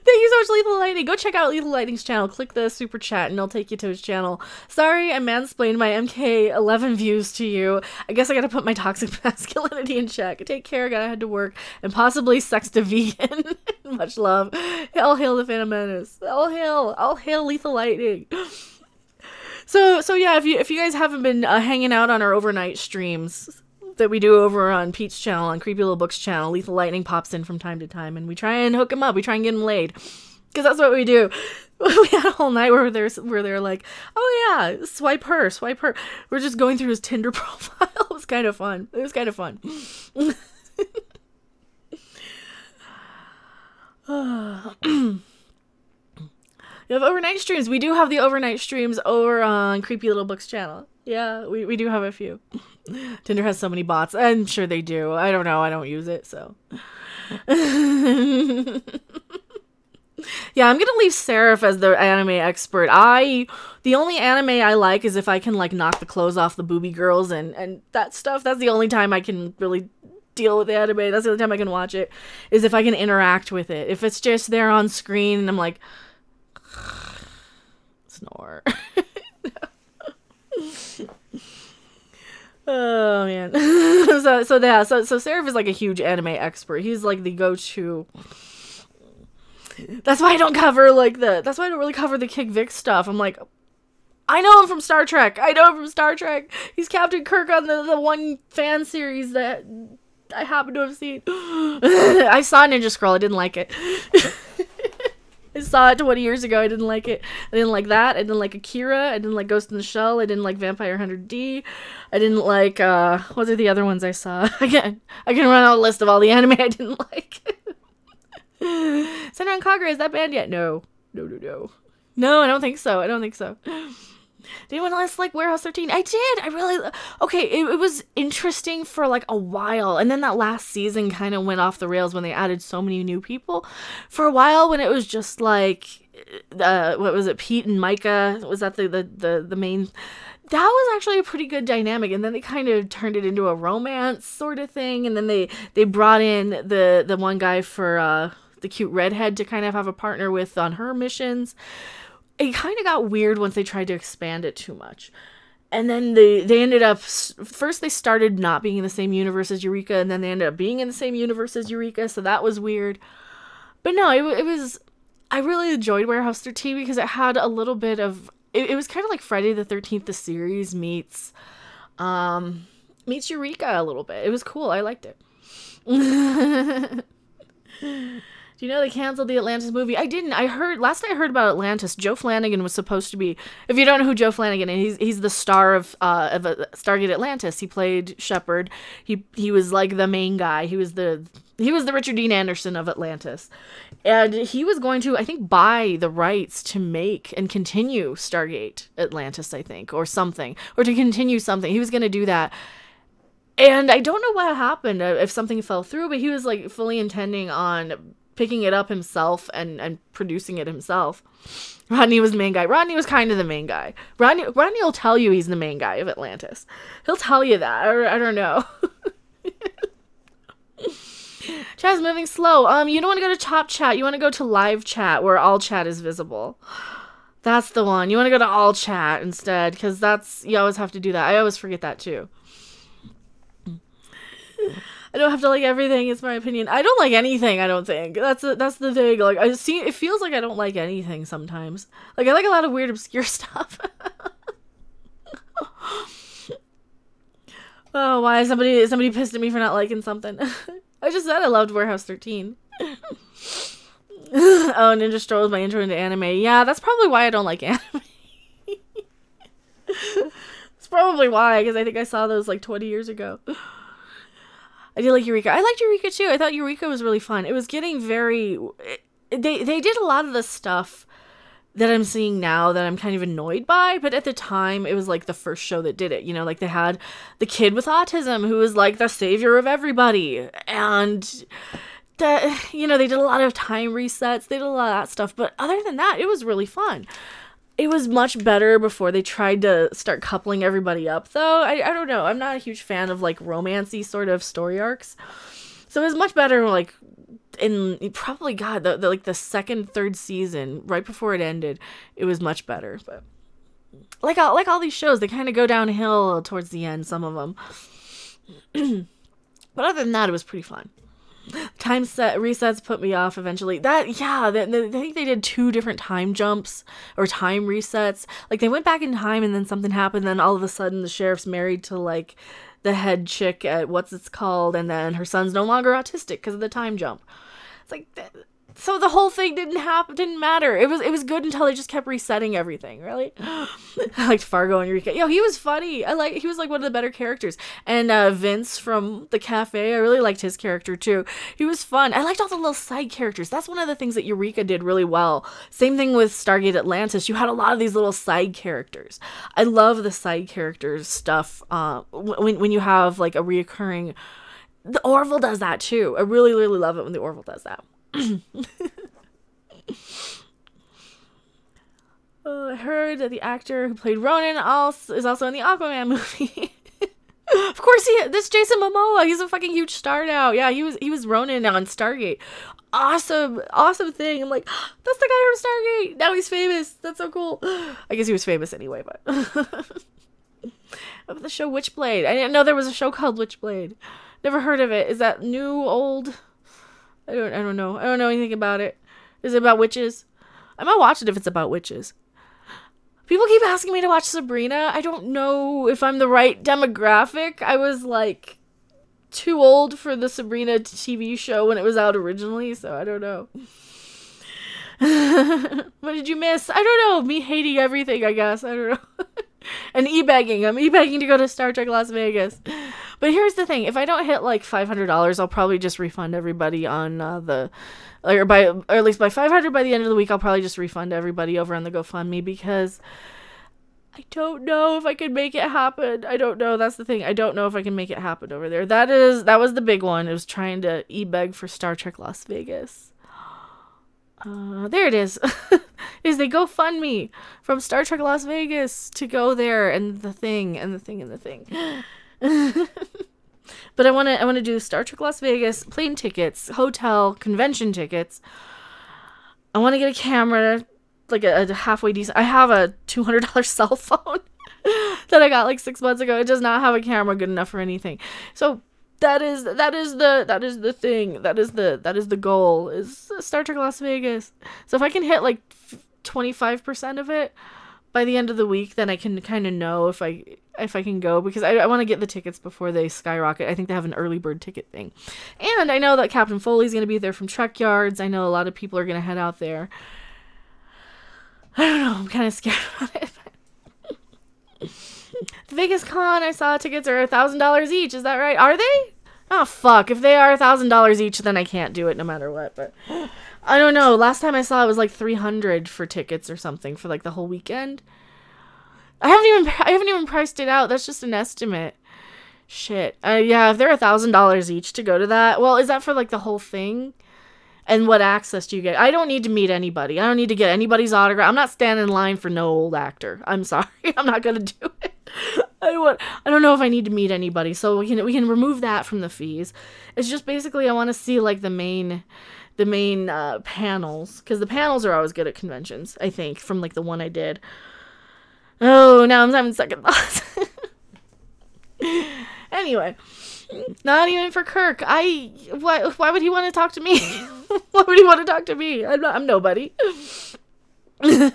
you so much, Lethal Lightning. Go check out Lethal Lightning's channel. Click the super chat and it'll take you to his channel. Sorry, I mansplained my MK11 views to you. I guess I gotta put my toxic masculinity in check. Take care, gotta head to work. And possibly sex to vegan. Much love. All hail the Phantom Menace. All hail Lethal Lightning. So yeah, if you guys haven't been hanging out on our overnight streams that we do over on Pete's channel, on Creepy Little Books channel, Lethal Lightning pops in from time to time, and we try and hook him up. We try and get him laid, because that's what we do. We had a whole night where they're like, oh yeah, swipe her. We're just going through his Tinder profile. It was kind of fun. You have overnight streams. We do have the overnight streams over on Creepy Little Books channel. Yeah, we do have a few. Tinder has so many bots. I'm sure they do. I don't know. I don't use it, so. Yeah, I'm gonna leave Seraph as the anime expert. The only anime I like is if I can like knock the clothes off the booby girls and that stuff. That's the only time I can really deal with the anime. That's the only time I can watch it, is if I can interact with it. If it's just there on screen and I'm like, snore. Oh man. So Seraph is like a huge anime expert. He's like the go-to. That's why I don't really cover the Kick Vic stuff. I'm like, I know him from Star Trek. He's Captain Kirk on the one fan series that I happen to have seen. I saw Ninja Scroll. I didn't like it. I saw it 20 years ago. I didn't like it. I didn't like that. I didn't like Akira. I didn't like Ghost in the Shell. I didn't like Vampire Hunter D. I didn't like, what are the other ones I saw? I can run out a list of all the anime I didn't like. Senran Kagura, is that banned yet? No. No, I don't think so. Did anyone else like Warehouse 13? I did. I really... Okay, it was interesting for like a while. And then that last season kind of went off the rails when they added so many new people. For a while when it was just like... what was it? Pete and Micah? Was that the main... That was actually a pretty good dynamic. And then they kind of turned it into a romance sort of thing. And then they brought in the one guy for the cute redhead to kind of have a partner with on her missions. It kind of got weird once they tried to expand it too much. And then they ended up... First, they started not being in the same universe as Eureka, and then they ended up being in the same universe as Eureka, so that was weird. But no, it was... I really enjoyed Warehouse 13 because it had a little bit of... It was kind of like Friday the 13th, the series meets Eureka a little bit. It was cool. I liked it. Do you know they canceled the Atlantis movie? I didn't. Last I heard about Atlantis, Joe Flanagan was supposed to be... If you don't know who Joe Flanagan is, he's the star of Stargate Atlantis. He played Shepard. He was like the main guy. He was the Richard Dean Anderson of Atlantis. And he was going to, I think, buy the rights to make and continue Stargate Atlantis, I think, or something. Or to continue something. He was going to do that. And I don't know what happened, if something fell through, but he was like fully intending on picking it up himself and producing it himself. Rodney was the main guy. Rodney was kind of the main guy. Rodney will tell you he's the main guy of Atlantis. He'll tell you that. I don't know. Chat's moving slow. You don't want to go to top chat. You want to go to live chat where all chat is visible. That's the one. You want to go to all chat instead because you always have to do that. I always forget that too. I don't have to like everything. It's my opinion. I don't like anything. I don't think that's the thing. Like it feels like I don't like anything sometimes. Like I like a lot of weird, obscure stuff. Oh, why somebody pissed at me for not liking something? I just said I loved Warehouse 13. Oh, Ninja Scroll is my intro into anime. Yeah, that's probably why I don't like anime. That's probably why, because I think I saw those like 20 years ago. I did like Eureka. I liked Eureka too. I thought Eureka was really fun. It was getting very... They did a lot of the stuff that I'm seeing now that I'm kind of annoyed by, but at the time, it was like the first show that did it. You know, like they had the kid with autism who was like the savior of everybody. And, they did a lot of time resets. They did a lot of that stuff. But other than that, it was really fun. It was much better before they tried to start coupling everybody up, though. I don't know. I'm not a huge fan of, like, romancy sort of story arcs. So it was much better, like, in probably, God, the second, third season, right before it ended, it was much better. But like all these shows, they kind of go downhill towards the end, some of them. But other than that, it was pretty fun. Time set resets put me off eventually. I think they did 2 different time jumps or time resets. Like they went back in time and then something happened. Then all of a sudden the sheriff's married to like the head chick at what's it's called, and then her son's no longer autistic because of the time jump. It's like so the whole thing didn't matter. It was good until they just kept resetting everything. Really, I liked Fargo and Eureka. He was funny. He was like one of the better characters. And Vince from the cafe, I really liked his character too. He was fun. I liked all the little side characters. That's one of the things that Eureka did really well. Same thing with Stargate Atlantis. You had a lot of these little side characters. I love the side characters stuff. When you have like a reoccurring, the Orville does that too. I really really love it when the Orville does that. I heard that the actor who played Ronan is also in the Aquaman movie. Of course this Jason Momoa. He's a fucking huge star now. Yeah, he was Ronan on Stargate. Awesome thing. I'm like, that's the guy from Stargate. Now he's famous. That's so cool. I guess he was famous anyway, but of the show Witchblade. I didn't know there was a show called Witchblade. Never heard of it. Is that new, old? I don't know. I don't know anything about it. Is it about witches? I might watch it if it's about witches. People keep asking me to watch Sabrina. I don't know if I'm the right demographic. I was like too old for the Sabrina TV show when it was out originally, so I don't know. What did you miss? I don't know. Me hating everything, I guess. I don't know. And e-bagging. I'm e-bagging to go to Star Trek Las Vegas. But here's the thing. If I don't hit like $500, I'll probably just refund everybody on or at least by $500 by the end of the week, I'll probably just refund everybody over on the GoFundMe because I don't know if I can make it happen. I don't know. That's the thing. I don't know if I can make it happen over there. That was the big one. It was trying to e-beg for Star Trek Las Vegas. There it is. Is they GoFundMe from Star Trek Las Vegas to go there and the thing. But I want to do Star Trek Las Vegas, plane tickets, hotel, convention tickets. I want to get a camera, like a halfway decent. I have a $200 cell phone that I got like 6 months ago. It does not have a camera good enough for anything. So that is the thing. That is the goal, is Star Trek Las Vegas. So if I can hit like 25% of it by the end of the week, then I can kind of know if I can go, because I want to get the tickets before they skyrocket. I think they have an early bird ticket thing. And I know that Captain Foley's going to be there from Trek Yards. I know a lot of people are going to head out there. I don't know. I'm kind of scared about it. The Vegas Con, I saw tickets are $1,000 each. Is that right? Are they? Oh, fuck. If they are $1,000 each, then I can't do it no matter what. But I don't know. Last time I saw it was like $300 for tickets or something for like the whole weekend. I haven't even priced it out. That's just an estimate. Shit. Yeah, if they're $1,000 each to go to that, well, is that for like the whole thing? And what access do you get? I don't need to meet anybody. I don't need to get anybody's autograph. I'm not standing in line for no old actor. I'm sorry. I'm not gonna do it. I don't know if I need to meet anybody. So we can remove that from the fees. It's just basically I want to see like the main panels, because the panels are always good at conventions, I think, from like the one I did. Oh, now I'm having second thoughts. Anyway, not even for Kirk. Why would he want to talk to me? Why would he want to talk to me? I'm nobody. Did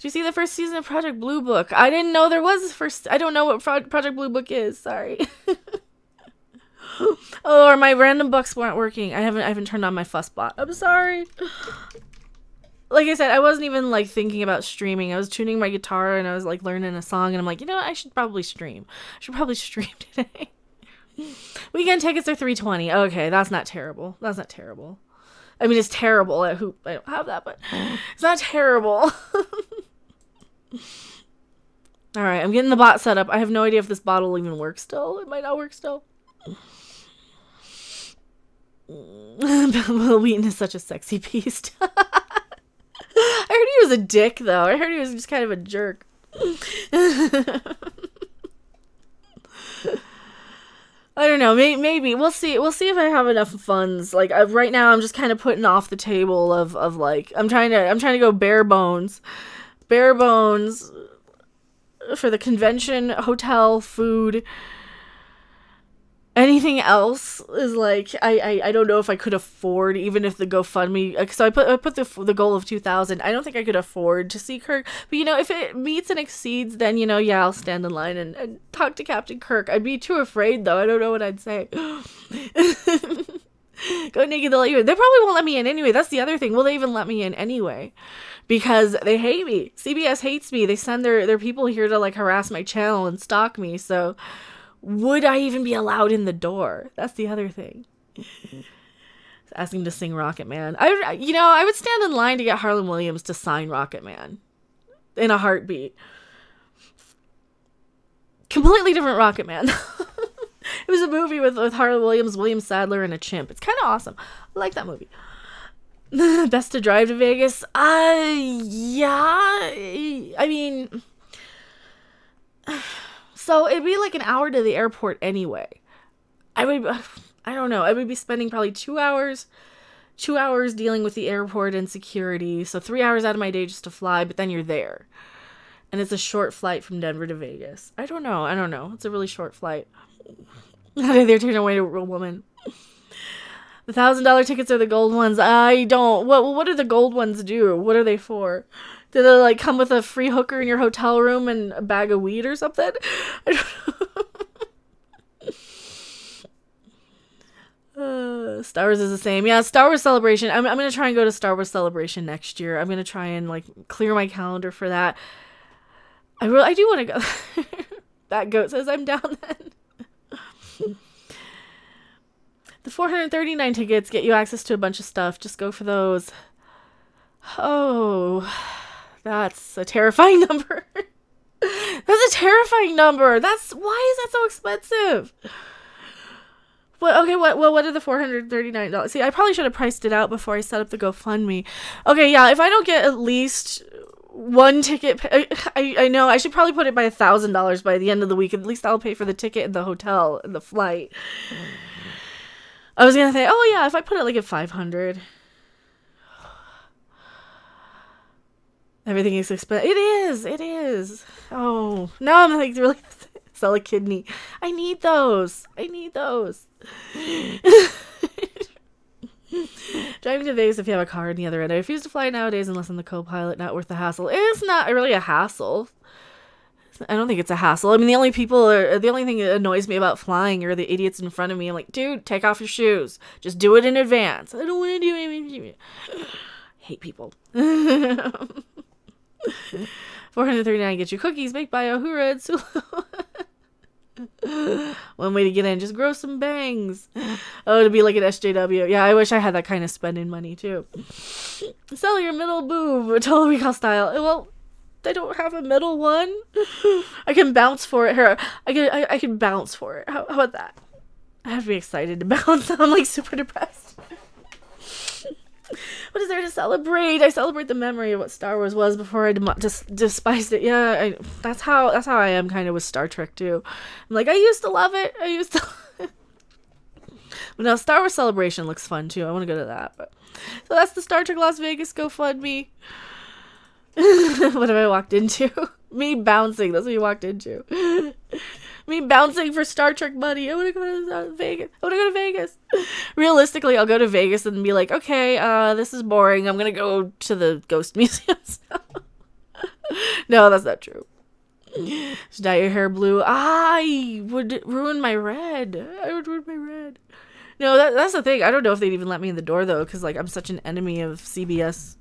you see the first season of Project Blue Book? I didn't know there was a first. I don't know what Project Blue Book is. Sorry. Oh, or my random books weren't working. I haven't turned on my fussbot. I'm sorry. Like I said, I wasn't even like thinking about streaming. I was tuning my guitar and I was like learning a song, and I'm like, you know what? I should probably stream. I should probably stream today. Weekend tickets are $320. Okay, that's not terrible. That's not terrible. I mean, it's terrible. I don't have that, but it's not terrible. All right, I'm getting the bot set up. I have no idea if this bot will even work still. It might not work still. Will Wheaton is such a sexy beast. I heard he was a dick, though. I heard he was just kind of a jerk. I don't know. Maybe we'll see. We'll see if I have enough funds. Like right now, I'm just kind of putting off the table of like I'm trying to go bare bones for the convention, hotel, food. Anything else is like I don't know if I could afford, even if the GoFundMe. So I put the goal of 2,000. I don't think I could afford to see Kirk, but if it meets and exceeds, then yeah, I'll stand in line and talk to Captain Kirk. I'd be too afraid though. I don't know what I'd say. Go naked, they'll let you in. They probably won't let me in anyway. That's the other thing. Will they even let me in anyway? Because they hate me. CBS hates me. They send their people here to like harass my channel and stalk me. So would I even be allowed in the door? That's the other thing. Asking to sing Rocket Man. I would stand in line to get Harlan Williams to sign Rocket Man in a heartbeat. Completely different Rocket Man. It was a movie with Harlan Williams, William Sadler, and a chimp. It's kind of awesome. I like that movie. Best to drive to Vegas? Yeah. I mean, so it'd be like an hour to the airport anyway. I don't know. I would be spending probably 2 hours dealing with the airport and security. So 3 hours out of my day just to fly, but then you're there. And it's a short flight from Denver to Vegas. I don't know. It's a really short flight. They're turning away to a real woman. The $1,000 tickets are the gold ones. I don't. What do the gold ones do? What are they for? Do they like come with a free hooker in your hotel room and a bag of weed or something? I don't know. Star Wars is the same. Yeah, Star Wars Celebration. I'm gonna try and go to Star Wars Celebration next year. I'm gonna try and like clear my calendar for that. I do want to go. That goat says I'm down then. The 439 tickets get you access to a bunch of stuff. Just go for those. Oh, that's a terrifying number. That's a terrifying number. Why is that so expensive? What? Okay, what are the $439? See, I probably should have priced it out before I set up the GoFundMe. Okay, yeah, if I don't get at least one ticket, I know I should probably put it by $1,000 by the end of the week. At least I'll pay for the ticket and the hotel and the flight. I was gonna say, oh yeah, if I put it like at 500. Everything is expensive. It is. Oh, now I'm like really sell a kidney. I need those. Driving to Vegas if you have a car on the other end. I refuse to fly nowadays unless I'm the co-pilot. Not worth the hassle. It's not really a hassle. I don't think it's a hassle. I mean, the only thing that annoys me about flying are the idiots in front of me. I'm like, dude, take off your shoes. Just do it in advance. I don't want to do anything. Hate people. 439 gets you cookies baked by Ahura and Sulu. One way to get in, just grow some bangs. Oh, to be like an SJW. Yeah, I wish I had that kind of spending money too. Sell your middle boob, Total Recall style. Well, I don't have a middle one. I can bounce for it. Here, I can bounce for it. How about that? I have to be excited to bounce. I'm like super depressed. What is there to celebrate? I celebrate the memory of what Star Wars was before I just despised it. Yeah, that's how I am kind of with Star Trek too. I'm like, I used to love it. But now Star Wars Celebration looks fun too. I want to go to that. So that's the Star Trek Las Vegas GoFundMe. What have I walked into? Me bouncing. That's what you walked into. Me bouncing for Star Trek money. I want to go to Vegas. Realistically, I'll go to Vegas and be like, okay, this is boring. I'm going to go to the ghost museums. No, that's not true. Just dye your hair blue. I would ruin my red. No, that's the thing. I don't know if they'd even let me in the door, though, because like I'm such an enemy of CBS.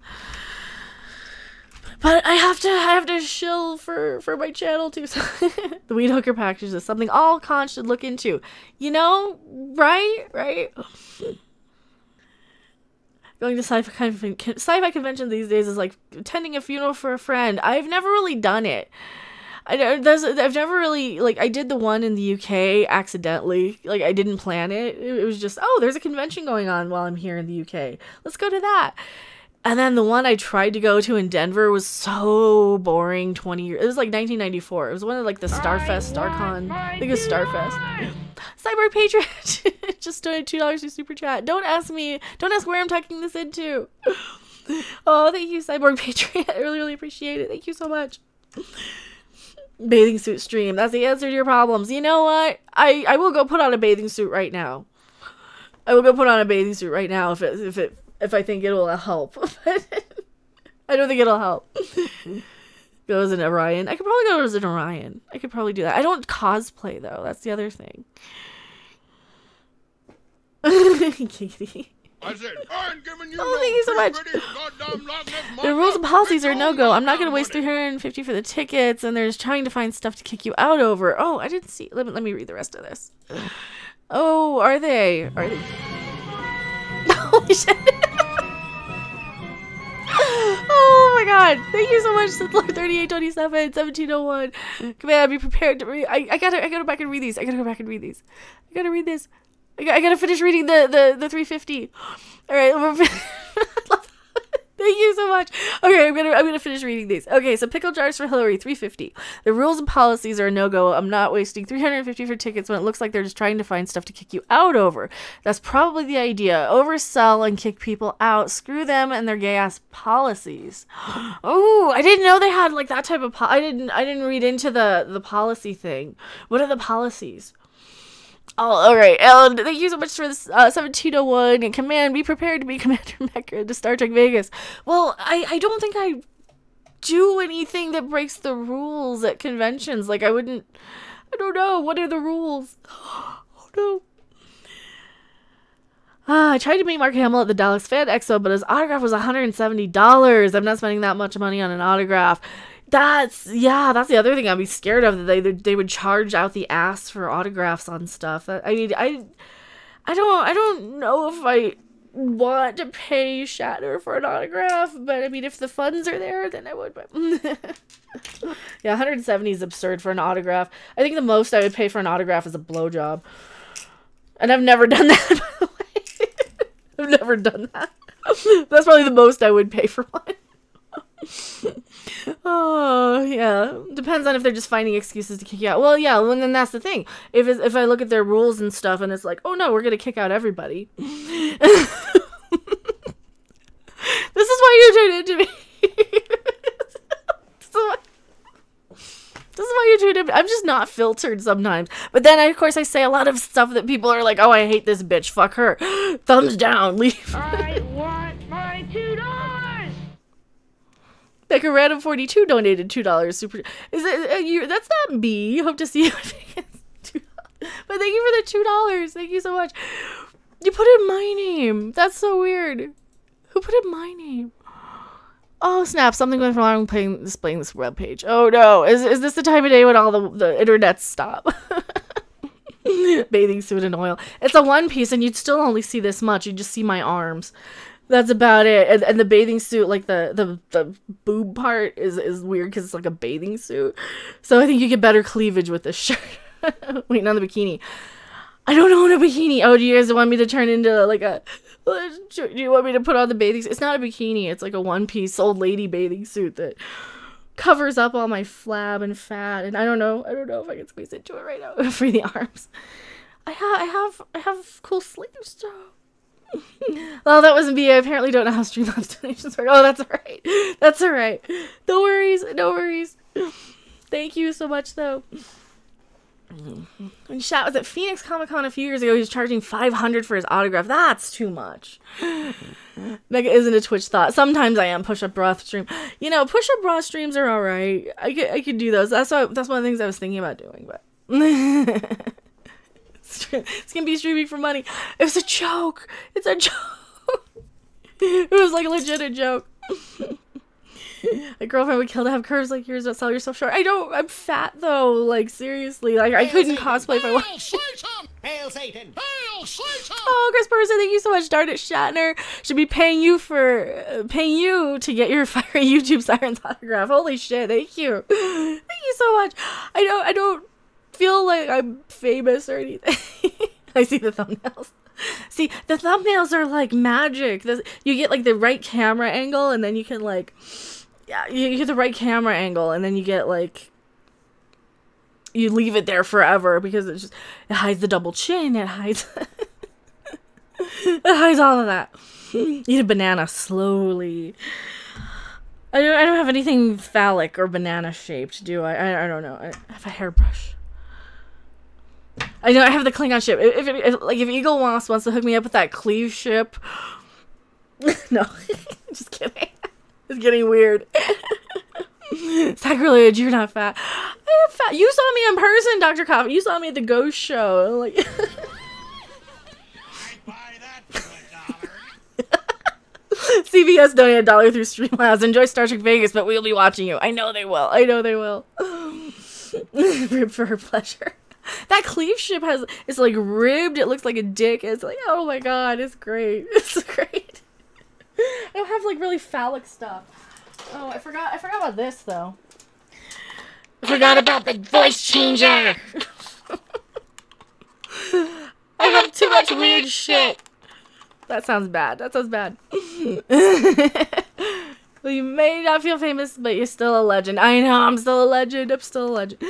But I have to shill for my channel too. So the weed hooker package is something all cons should look into. You know, right? Going to sci-fi convention these days is like attending a funeral for a friend. I've never really done it. I've never really, like, I did the one in the UK accidentally. Like, I didn't plan it. It was just, oh, there's a convention going on while I'm here in the UK. Let's go to that. And then the one I tried to go to in Denver was so boring. 20 years. It was like 1994. It was one of like the Starfest, StarCon. I think it was Starfest. Cyborg Patriot just donated $2 to Super Chat. Don't ask where I'm tucking this into. Oh, thank you, Cyborg Patriot. I really, really appreciate it. Thank you so much. Bathing suit stream. That's the answer to your problems. You know what? I will go put on a bathing suit right now. If I think it'll help. I don't think it'll help. Go as an Orion. I could probably go as an Orion. I could probably do that. I don't cosplay, though. That's the other thing. Katie. I said, I'm giving you thank you so much. The rules and policies are no-go. I'm not going to waste $350 for the tickets, and they're just trying to find stuff to kick you out over. Oh, I didn't see. Let me read the rest of this. Oh, are they? Holy shit. Oh my god. Thank you so much, Sizzler3827, 1701. Command, be prepared to read. I gotta go back and read these. I gotta read this. I gotta finish reading the 350. Alright, thank you so much. Okay, I'm gonna finish reading these. Okay, so pickle jars for Hillary, 350. The rules and policies are a no-go. I'm not wasting 350 for tickets when it looks like they're just trying to find stuff to kick you out over. That's probably the idea. Oversell and kick people out. Screw them and their gay-ass policies. Oh, I didn't know they had like that type of I didn't read into the policy thing. What are the policies? Oh, alright. And thank you so much for this 1701 and command. Be prepared to be Commander Mecha to Star Trek Vegas. Well, I don't think I do anything that breaks the rules at conventions. Like, I don't know. What are the rules? Oh, no. I tried to meet Mark Hamill at the Dallas Fan Expo, but his autograph was $170. I'm not spending that much money on an autograph. That's the other thing I'd be scared of, that they would charge out the ass for autographs on stuff. I don't know if I want to pay Shatner for an autograph, but I mean, if the funds are there, then I would. But yeah, 170 is absurd for an autograph. I think the most I would pay for an autograph is a blowjob, and I've never done that. By the way, I've never done that. That's probably the most I would pay for one. Oh yeah, depends on if they're just finding excuses to kick you out. Well, yeah, and then that's the thing. If I look at their rules and stuff, and it's like, oh no, we're gonna kick out everybody. This is why you tune into me. This is why you tune in. I'm just not filtered sometimes. But then, of course, I say a lot of stuff that people are like, oh, I hate this bitch. Fuck her. Thumbs down. Leave. I want my $2. Mecha Random 42 donated $2. Super. Is it you? That's not me. Hope to see you. But thank you for the $2. Thank you so much. You put in my name. That's so weird. Who put in my name? Oh snap! Something went wrong displaying this web page. Oh no! Is this the time of day when all the internets stop? Bathing suit and oil. It's a one piece, and you'd still only see this much. You just see my arms. That's about it. And the bathing suit, like the boob part, is weird because it's like a bathing suit. So I think you get better cleavage with this shirt. Waiting on the bikini. I don't own a bikini. Oh, do you guys want me to turn into like a? Do you want me to put on the bathing suit? It's not a bikini. It's like a one-piece old lady bathing suit that covers up all my flab and fat. And I don't know if I can squeeze into it right now for the arms. I have cool sleeves though. Well, that wasn't me. I apparently don't know how Streamlabs donations work. Oh, that's alright. That's alright. No worries. No worries. Thank you so much though. When Shat was at Phoenix Comic Con a few years ago, he was charging $500 for his autograph. That's too much. Mecha isn't a Twitch thought. Sometimes I am push-up bra stream. You know, push-up bra streams are alright. I could do those. That's one of the things I was thinking about doing, but it's gonna be streaming for money. It was a joke. It's a joke. It was like legit a joke. A girlfriend would kill to have curves like yours, but sell yourself short. I'm fat though. Like seriously, like I couldn't cosplay if I wanted. Hail Satan! Hail Satan! Oh, Chris Person, thank you so much. Darn it, Shatner should be paying you to get your fiery YouTube Sirens autograph. Holy shit! Thank you, thank you so much. I don't feel like I'm famous or anything. I see the thumbnails. See, the thumbnails are like magic. You get like the right camera angle, and then you can like. Yeah, you get the right camera angle, and then you get, like, you leave it there forever, because it hides the double chin, it hides all of that. Eat a banana slowly. I don't have anything phallic or banana shaped, do I? I don't know. I have a hairbrush. I know I have the Klingon ship. If Eagle Wasp wants to hook me up with that cleave ship. No, just kidding. It's getting weird. Sacrilege, you're not fat. I am fat. You saw me in person, Dr. Coffee. You saw me at the Ghost Show. Like, I'd buy that for $1. CBS donated $1 through Streamlabs. Enjoy Star Trek Vegas, but we'll be watching you. I know they will. I know they will. Rib for her pleasure. That cleave ship it's like ribbed. It looks like a dick. It's like, oh my god, it's great. It's great. I don't have like really phallic stuff. Oh, I forgot about this though. I forgot about the voice changer. I have too much weird shit. That sounds bad. That sounds bad. Well, you may not feel famous, but you're still a legend. I know, I'm still a legend. I'm still a legend.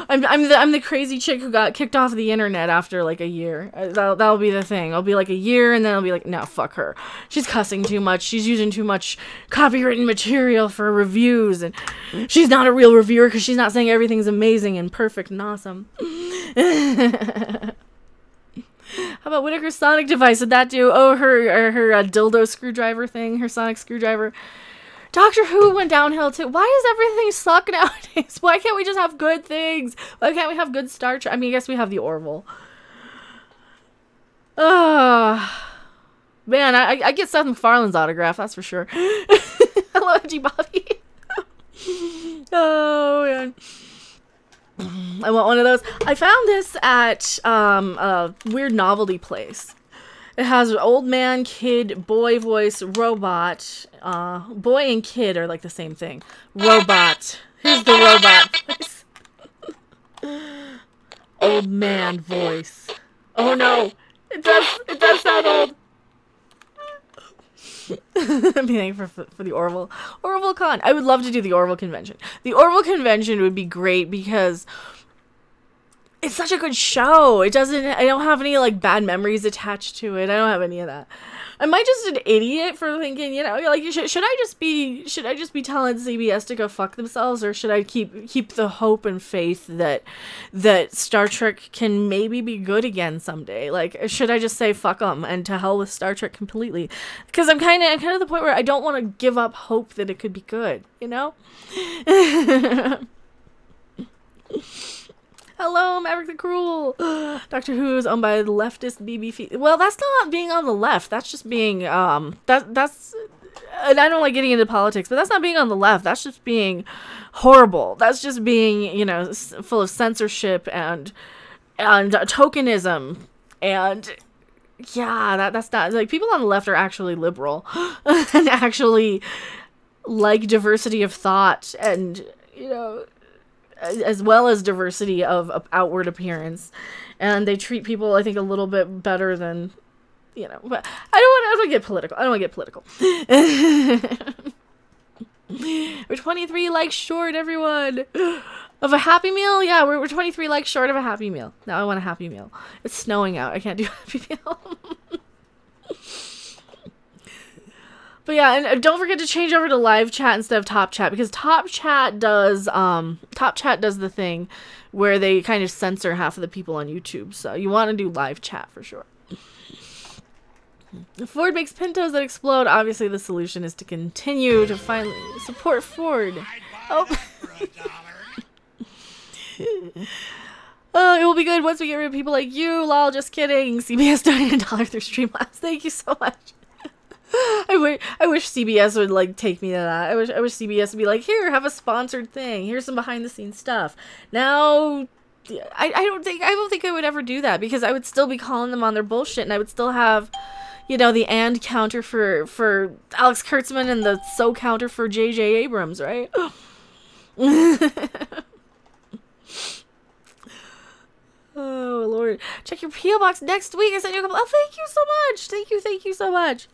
I'm the crazy chick who got kicked off the internet after like a year. That'll be the thing. I'll be like a year, and then I'll be like, no, fuck her. She's cussing too much. She's using too much copywritten material for reviews, and she's not a real reviewer because she's not saying everything's amazing and perfect and awesome. How about Whitaker's sonic device? Did that do? Oh, her dildo screwdriver thing. Her sonic screwdriver. Doctor Who went downhill too. Why does everything suck nowadays? Why can't we just have good things? Why can't we have good Star Trek? I mean, I guess we have the Orville. Man, I get Seth MacFarlane's autograph, that's for sure. Hello, Edgy Bobby. Oh, man. I want one of those. I found this at a weird novelty place. It has an old man, kid, boy voice, robot. Boy and kid are like the same thing. Robot. Here's the robot voice. Old man voice. Oh no. It does sound old. I'm being for the Orville Con. I would love to do the Orville convention. The Orville convention would be great because it's such a good show. I don't have any like bad memories attached to it. I don't have any of that. Am I just an idiot for thinking, you know, like should I just be telling CBS to go fuck themselves, or should I keep the hope and faith that Star Trek can maybe be good again someday? Like, should I just say fuck them and to hell with Star Trek completely? Because I'm kind of at the point where I don't want to give up hope that it could be good, you know? Hello, Maverick the Cruel. Doctor Who is owned by the leftist BB. Well, that's not being on the left. That's just being that's. And I don't like getting into politics, but that's not being on the left. That's just being horrible. That's just being, you know, full of censorship and tokenism, and yeah, that's not like people on the left are actually liberal and actually like diversity of thought and, you know, as well as diversity of outward appearance, and they treat people, I think, a little bit better than, you know. But I don't want to get political. I don't want to get political. We're 23 likes short, everyone, of a Happy Meal. Yeah, we're 23 likes short of a Happy Meal. Now I want a Happy Meal. It's snowing out. I can't do a Happy Meal. But yeah, and don't forget to change over to live chat instead of top chat, because top chat does the thing where they kind of censor half of the people on YouTube. So you want to do live chat for sure. Ford makes Pintos that explode. Obviously, the solution is to continue to finally support Ford. Oh. Oh, it will be good once we get rid of people like you. Lol, just kidding. CBS donated $1 through Streamlabs. Thank you so much. I wish CBS would like take me to that. I wish CBS would be like, here, have a sponsored thing. Here's some behind the scenes stuff. Now, I don't think I would ever do that, because I would still be calling them on their bullshit, and I would still have, you know, the and counter for Alex Kurtzman and the so counter for J.J. Abrams, right? Oh, Lord. Check your P.O. box next week. I sent you a couple. Oh, thank you so much. Thank you so much.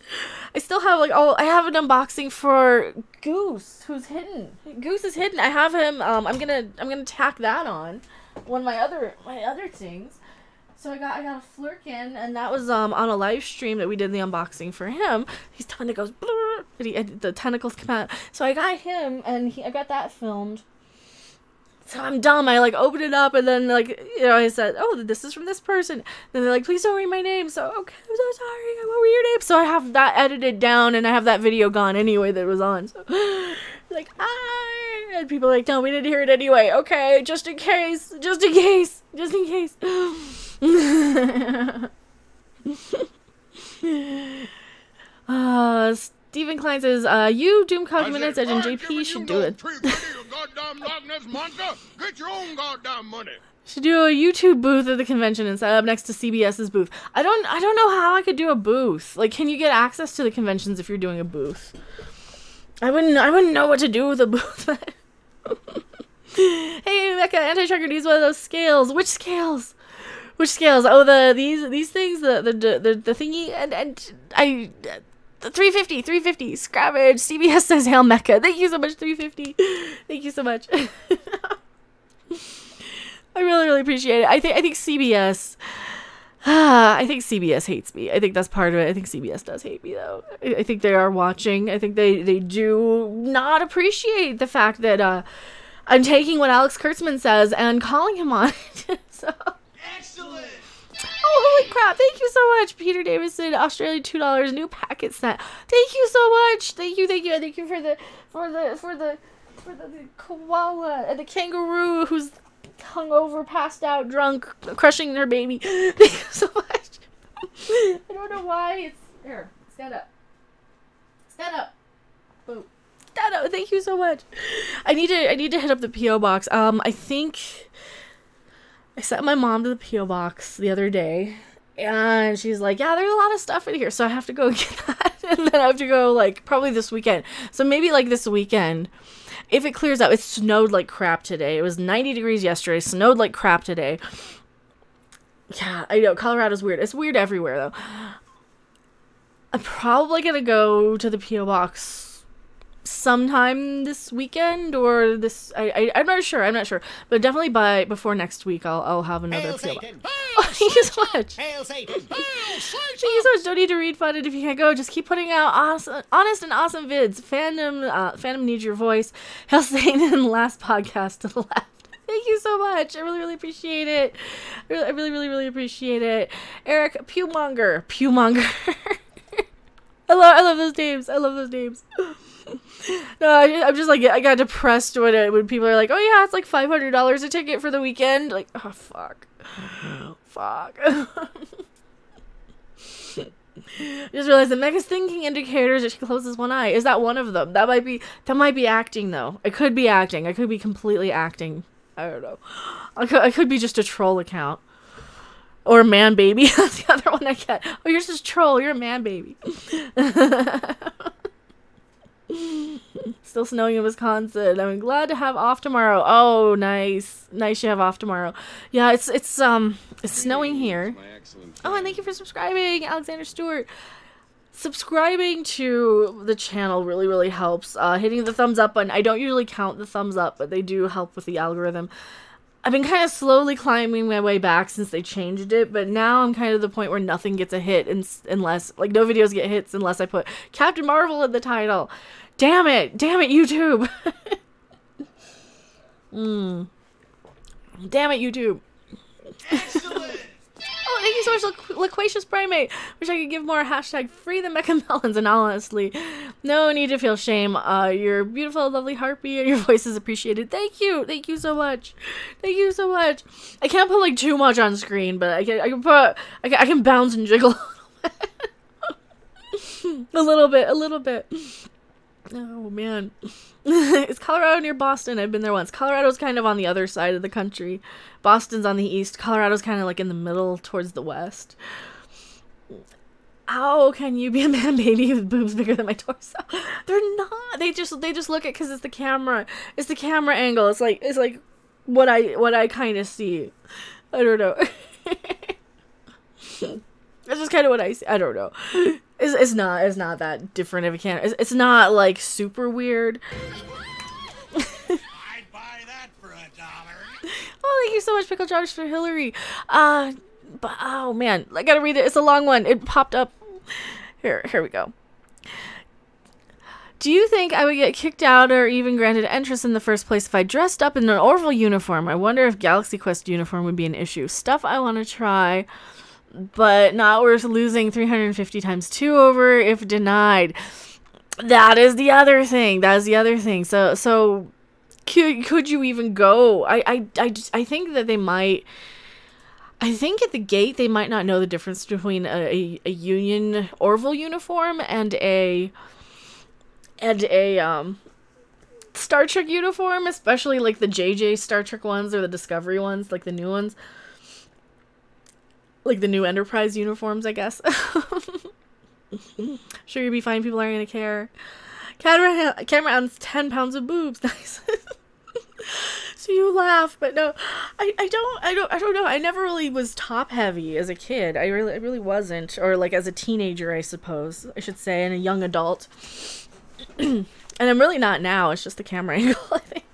I still have, like, I have an unboxing for Goose, who's hidden. Goose is hidden. I have him, I'm gonna tack that on one of my other things. So I got a Flurkin, and that was, on a live stream that we did the unboxing for him. His tongue goes, and the tentacles come out. So I got him, and I got that filmed. So I'm dumb. I like opened it up, and then like, you know, I said, "Oh, this is from this person." Then they're like, "Please don't read my name." So okay, I'm so sorry. What were your names? So I have that edited down, and I have that video gone anyway that was on. So like, and people are like, "No, we didn't hear it anyway." Okay, just in case. Stephen Klein says, you, Doomcog Minutes, Edge, and JP should do it. Get your own goddamn money. Should do a YouTube booth at the convention and set up next to CBS's booth. I don't know how I could do a booth. Like, can you get access to the conventions if you're doing a booth? I wouldn't know what to do with a booth. Hey, Mecha, Anti-Tracker needs one of those scales. Which scales? Oh, these things, the thingy, and I. 350 scrabbage. CBS says hail Mecha. Thank you so much, 350. Thank you so much. I really appreciate it. I think CBS hates me. I think that's part of it. I think CBS does hate me, though. I think they are watching. I think they do not appreciate the fact that I'm taking what Alex Kurtzman says and calling him on it. So Excellent. oh, holy crap. Thank you so much, Peter Davison. Australia $2 new packet sent. Thank you so much. Thank you for the koala and the kangaroo who's hungover, passed out, drunk, crushing their baby. Thank you so much. I don't know why it's here. Stand up. Stand up. Boom. Stand up. Thank you so much. I need to hit up the P.O. box. I think I sent my mom to the P.O. box the other day, and she's like, yeah, there's a lot of stuff in here, so I have to go get that, and then I have to go, like, probably this weekend. So maybe, like, this weekend, if it clears up. It snowed like crap today. It was 90 degrees yesterday, snowed like crap today. Yeah, I know, Colorado's weird. It's weird everywhere, though. I'm probably gonna go to the P.O. box sometime this weekend or this. I'm not sure, but definitely before next week I'll have another P.O. box. Oh, thank you so much. Hail Satan! Hail Satan! Thank you so much. Don't need to refund it if you can't go. Just keep putting out awesome, honest and awesome vids. Fandom needs your voice. Hail Satan and last podcast to the left. Thank you so much. I really appreciate it. I really appreciate it. Eric Pewmonger. I love those names. No, I'm just like, I got depressed when people are like, oh yeah, it's like $500 a ticket for the weekend. Like, oh fuck. Just realized that Mecha's thinking indicators that she closes one eye. Is that one of them? That might be acting though. It could be acting. I could be completely acting. I don't know. I could be just a troll account. Or man baby. That's the other one I get. Oh, you're just a troll. You're a man baby. Still snowing in Wisconsin. I'm glad to have off tomorrow. Oh, nice. Nice you have off tomorrow. Yeah, it's snowing here. Oh, and thank you for subscribing, Alexander Stewart. Subscribing to the channel really helps. Hitting the thumbs up button. I don't usually count the thumbs up, but they do help with the algorithm. I've been kind of slowly climbing my way back since they changed it, but now I'm kind of the point where nothing gets a hit unless, like, no videos get hits unless I put Captain Marvel in the title. Damn it, YouTube. Damn it, YouTube. Excellent! Oh, thank you so much, Loquacious Primate. Wish I could give more hashtag free the Mecha Melons, and honestly, no need to feel shame. You're beautiful, lovely harpy, and your voice is appreciated. Thank you so much. I can't put like too much on screen, but I can bounce and jiggle a little bit. Oh man. Is Colorado near Boston? I've been there once. Colorado's kind of on the other side of the country. Boston's on the east. Colorado's kind of like in the middle towards the west. How can you be a man baby with boobs bigger than my torso? They're not. They just look at because it's the camera. It's the camera angle. It's like what I kind of see. I don't know. That's just kind of what I see. I don't know. It's not that different of a camera. It's not like super weird. I'd buy that for $1. Oh, thank you so much, Pickle Josh, for Hillary. But oh man, I gotta read it. It's a long one. It popped up. Here we go. Do you think I would get kicked out or even granted entrance in the first place if I dressed up in an Orville uniform? I wonder if Galaxy Quest uniform would be an issue. Stuff I want to try, but not worth losing 350 times 2 over if denied. That is the other thing. So could you even go? I think that they might. I think at the gate they might not know the difference between a Union Orville uniform and a Star Trek uniform, especially like the JJ Star Trek ones or the Discovery ones, like the new ones. Like the new Enterprise uniforms, I guess. Sure, you'll be fine. People aren't gonna care. Camera owns 10 pounds of boobs. Nice. So you laugh, but no, I don't know. I never really was top heavy as a kid. I really wasn't, or like as a teenager, I suppose I should say, and a young adult. And I'm really not now. It's just the camera angle, I think.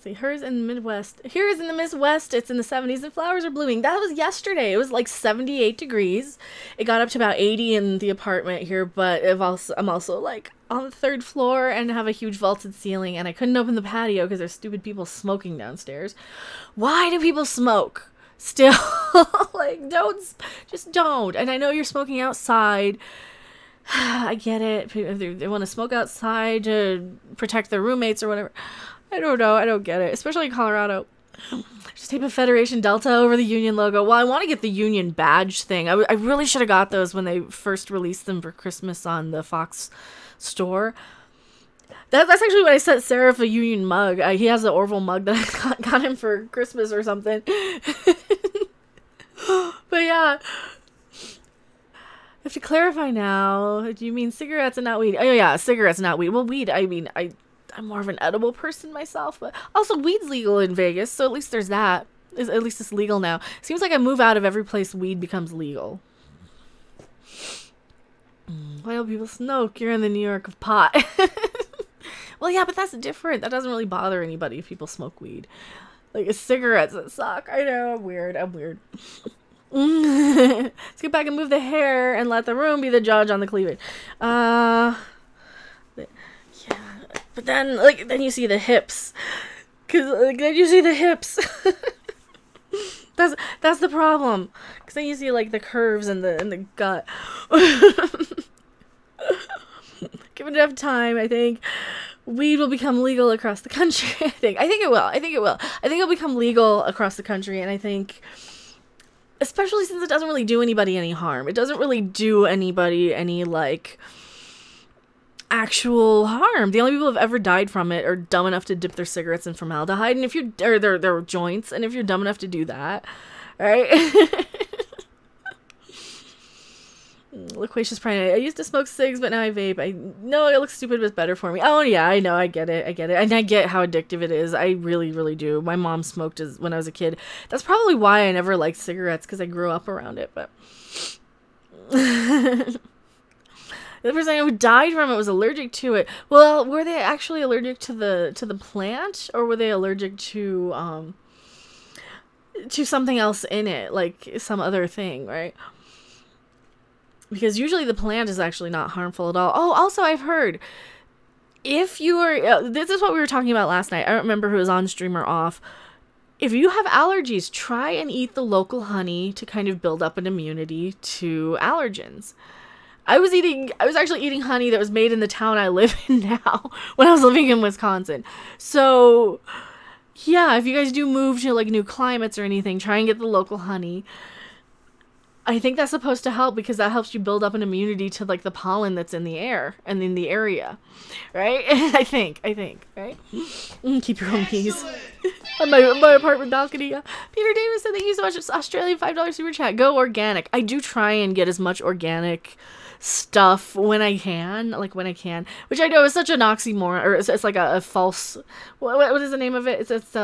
See, hers in the Midwest. Here is in the Midwest. It's in the 70s and flowers are blooming. That was yesterday. It was like 78 degrees. It got up to about 80 in the apartment here, but I'm also like on the 3rd floor and have a huge vaulted ceiling, and I couldn't open the patio because there's stupid people smoking downstairs. Why do people smoke? Still, like, just don't. And I know you're smoking outside. I get it. They want to smoke outside to protect their roommates or whatever. I don't know. I don't get it. Especially in Colorado. Just type a Federation Delta over the Union logo. Well, I want to get the Union badge thing. I really should have got those when they first released them for Christmas on the Fox store. That's actually what I sent Seraph a Union mug. He has an Orville mug that I got him for Christmas or something. But yeah. I have to clarify now. Do you mean cigarettes and not weed? Oh yeah, cigarettes and not weed. Well, weed, I mean, I'm more of an edible person myself, but also weed's legal in Vegas, so at least there's that. At least it's legal now. Seems like I move out of every place weed becomes legal. Why do people smoke? You're in the New York of pot. Well, yeah, but that's different. That doesn't really bother anybody if people smoke weed. Like, it's cigarettes that suck. I know, I'm weird. Let's get back and move the hair and let the room be the judge on the cleavage. Yeah, but then, like, then you see the hips. Then you see the hips. That's the problem. Because then you see, like, the curves and the gut. Given enough time, I think weed will become legal across the country. I think it will. I think it'll become legal across the country, and I think, especially since it doesn't really do anybody any harm. It doesn't really do anybody any, like, actual harm. The only people who have ever died from it are dumb enough to dip their cigarettes in formaldehyde, and if you or their joints, and if you're dumb enough to do that, right? Loquacious Pride. I used to smoke cigs, but now I vape. I know it looks stupid, but it's better for me. Oh yeah, I know. I get it. And I get how addictive it is. I really, really do. My mom smoked when I was a kid. That's probably why I never liked cigarettes, because I grew up around it. But the person who died from it was allergic to it. Well, were they actually allergic to the plant, or were they allergic to something else in it, like some other thing, right? Because usually the plant is actually not harmful at all. Oh, also I've heard, if you are, this is what we were talking about last night. I don't remember who was on stream or off. If you have allergies, try and eat the local honey to kind of build up an immunity to allergens. I was actually eating honey that was made in the town I live in now when I was living in Wisconsin. So yeah, if you guys do move to like new climates or anything, try and get the local honey. I think that's supposed to help, because that helps you build up an immunity to like the pollen that's in the air and in the area, right? I think, right? Keep your own peace. On my apartment balcony. Peter Davis said, thank you so much. It's Australian $5 super chat. Go organic. I do try and get as much organic stuff when I can, which I know is such an oxymoron, or it's like a false, what is the name of it? It's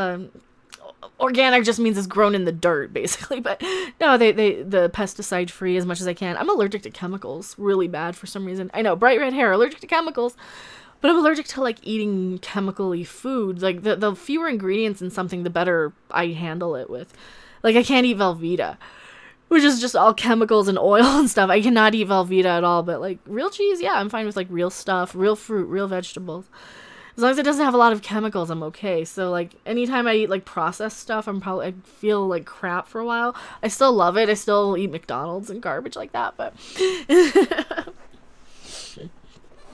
organic just means it's grown in the dirt, basically. But no, the pesticide free as much as I can. I'm allergic to chemicals really bad for some reason. I know, bright red hair, allergic to chemicals, but I'm allergic to like eating chemically foods. Like the fewer ingredients in something, the better I handle it with. Like I can't eat Velveeta, which is just all chemicals and oil and stuff. I cannot eat Velveeta at all. But like real cheese, yeah, I'm fine with like real stuff, real fruit, real vegetables. As long as it doesn't have a lot of chemicals, I'm okay. So, like, anytime I eat, like, processed stuff, I feel like crap for a while. I still love it. I still eat McDonald's and garbage like that, but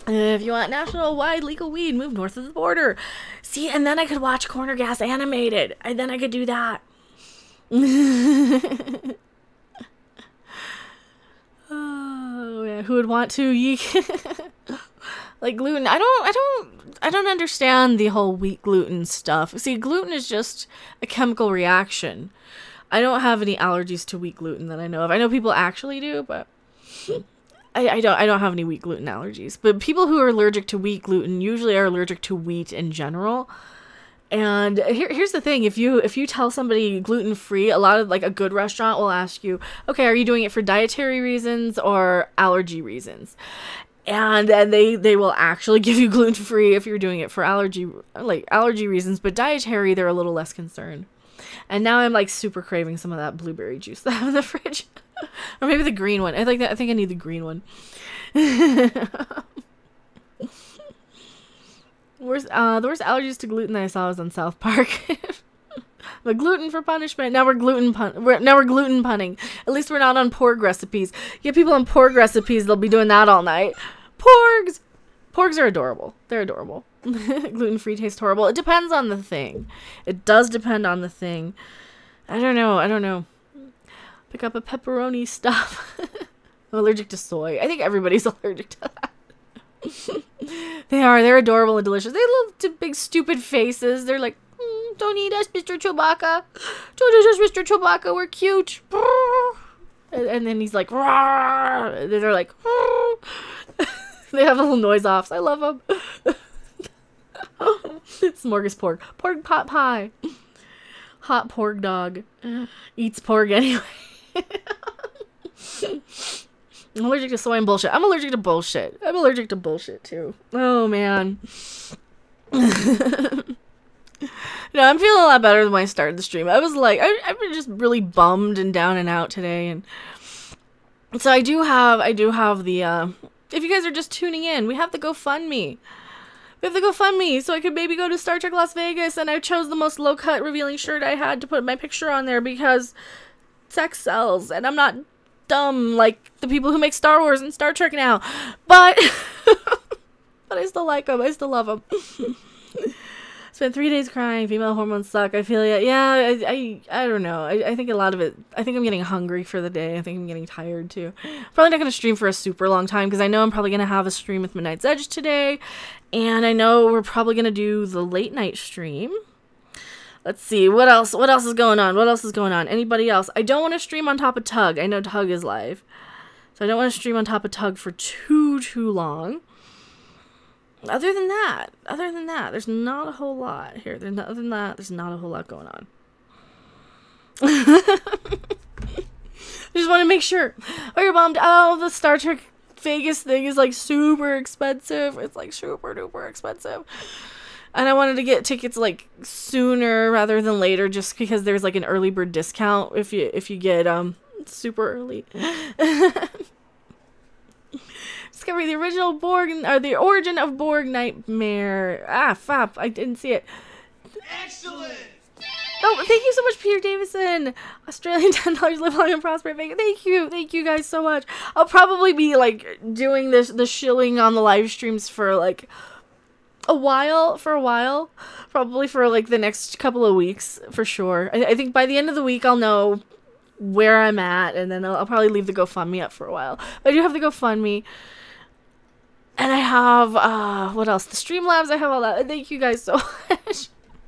if you want national-wide legal weed, move north of the border. See, and then I could watch Corner Gas animated. And then I could do that. Oh, yeah. Who would want to? Yeek. Like gluten, I don't understand the whole wheat gluten stuff. See, gluten is just a chemical reaction. I don't have any allergies to wheat gluten that I know of. I know people actually do, but I don't have any wheat gluten allergies. But people who are allergic to wheat gluten usually are allergic to wheat in general. And here's the thing, if you tell somebody gluten-free, a lot of like a good restaurant will ask you, okay, are you doing it for dietary reasons or allergy reasons? And then they will actually give you gluten-free if you're doing it for allergy reasons, but dietary, they're a little less concerned. And now I'm like super craving some of that blueberry juice that I have in the fridge. Or maybe the green one. I think I need the green one. The worst allergies to gluten that I saw was on South Park. But gluten for punishment. Now we're gluten punning. At least we're not on porg recipes. Get people on porg recipes, they'll be doing that all night. Porgs! Porgs are adorable. They're adorable. Gluten-free tastes horrible. It depends on the thing. It does depend on the thing. I don't know. Pick up a pepperoni stuff. I'm allergic to soy. I think everybody's allergic to that. They're adorable and delicious. They have big stupid faces. They're like, don't eat us, Mr. Chewbacca. Don't eat us, Mr. Chewbacca. We're cute. And then he's like, and they're like, they have little noise offs. I love them. Smorgasbord. Porg pot pie. Hot porg dog. Eats porg anyway. I'm allergic to soy and bullshit. I'm allergic to bullshit. I'm allergic to bullshit too. Oh man. No, I'm feeling a lot better than when I started the stream. I was like, I've been just really bummed and down and out today, and so I do have the if you guys are just tuning in, we have the GoFundMe. We have the GoFundMe, so I could maybe go to Star Trek Las Vegas, and I chose the most low-cut revealing shirt I had to put my picture on there because sex sells, and I'm not dumb like the people who make Star Wars and Star Trek now, but but I still like them. I still love them. Spent 3 days crying. Female hormones suck. I feel it. Yeah, I don't know. I think a lot of it. I think I'm getting hungry for the day. I think I'm getting tired too. Probably not going to stream for a super long time because I know I'm probably going to have a stream with Midnight's Edge today, and I know we're probably going to do the late night stream. Let's see what else. What else is going on? What else is going on? Anybody else? I don't want to stream on top of Tug. I know Tug is live, so I don't want to stream on top of Tug for too long. Other than that, there's not a whole lot here. Other than that, there's not a whole lot going on. I just want to make sure. Oh, you're bummed. Oh, the Star Trek Vegas thing is like super expensive. It's like super duper expensive. And I wanted to get tickets like sooner rather than later, just because there's like an early bird discount if you get super early. Discovery the original Borg, or the origin of Borg nightmare. Fap, I didn't see it. Excellent! Oh, thank you so much, Peter Davison. Australian $10, live long and prosper. Thank you guys so much. I'll probably be like doing the shilling on the live streams for like a while, probably for like the next couple of weeks for sure. I think by the end of the week I'll know where I'm at, and then I'll probably leave the GoFundMe up for a while. But I do have the GoFundMe. And I have, what else? The Streamlabs, I have all that. Thank you guys so much.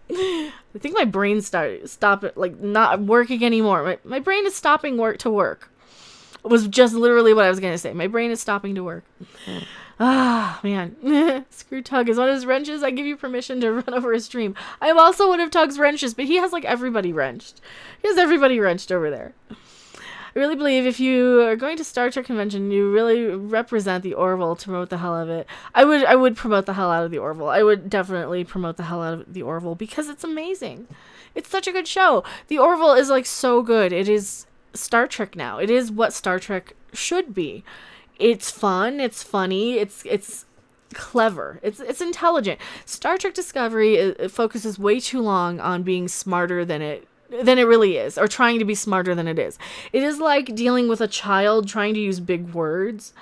I think my brain stopped, like, not working anymore. My brain is stopping to work. It was just literally what I was going to say. My brain is stopping to work. Man. Screw Tug. Is one of his wrenches. I give you permission to run over his stream. I am also one of Tug's wrenches, but he has, like, everybody wrenched. He has everybody wrenched over there. I really believe if you are going to Star Trek convention, you really represent the Orville to promote the hell out of it. I would promote the hell out of the Orville. I would definitely promote the hell out of the Orville because it's amazing. It's such a good show. The Orville is like so good. It is Star Trek now. It is what Star Trek should be. It's fun. It's funny. It's clever. It's intelligent. Star Trek Discovery it focuses way too long on being smarter than it really is, or trying to be smarter than it is. It is like dealing with a child trying to use big words.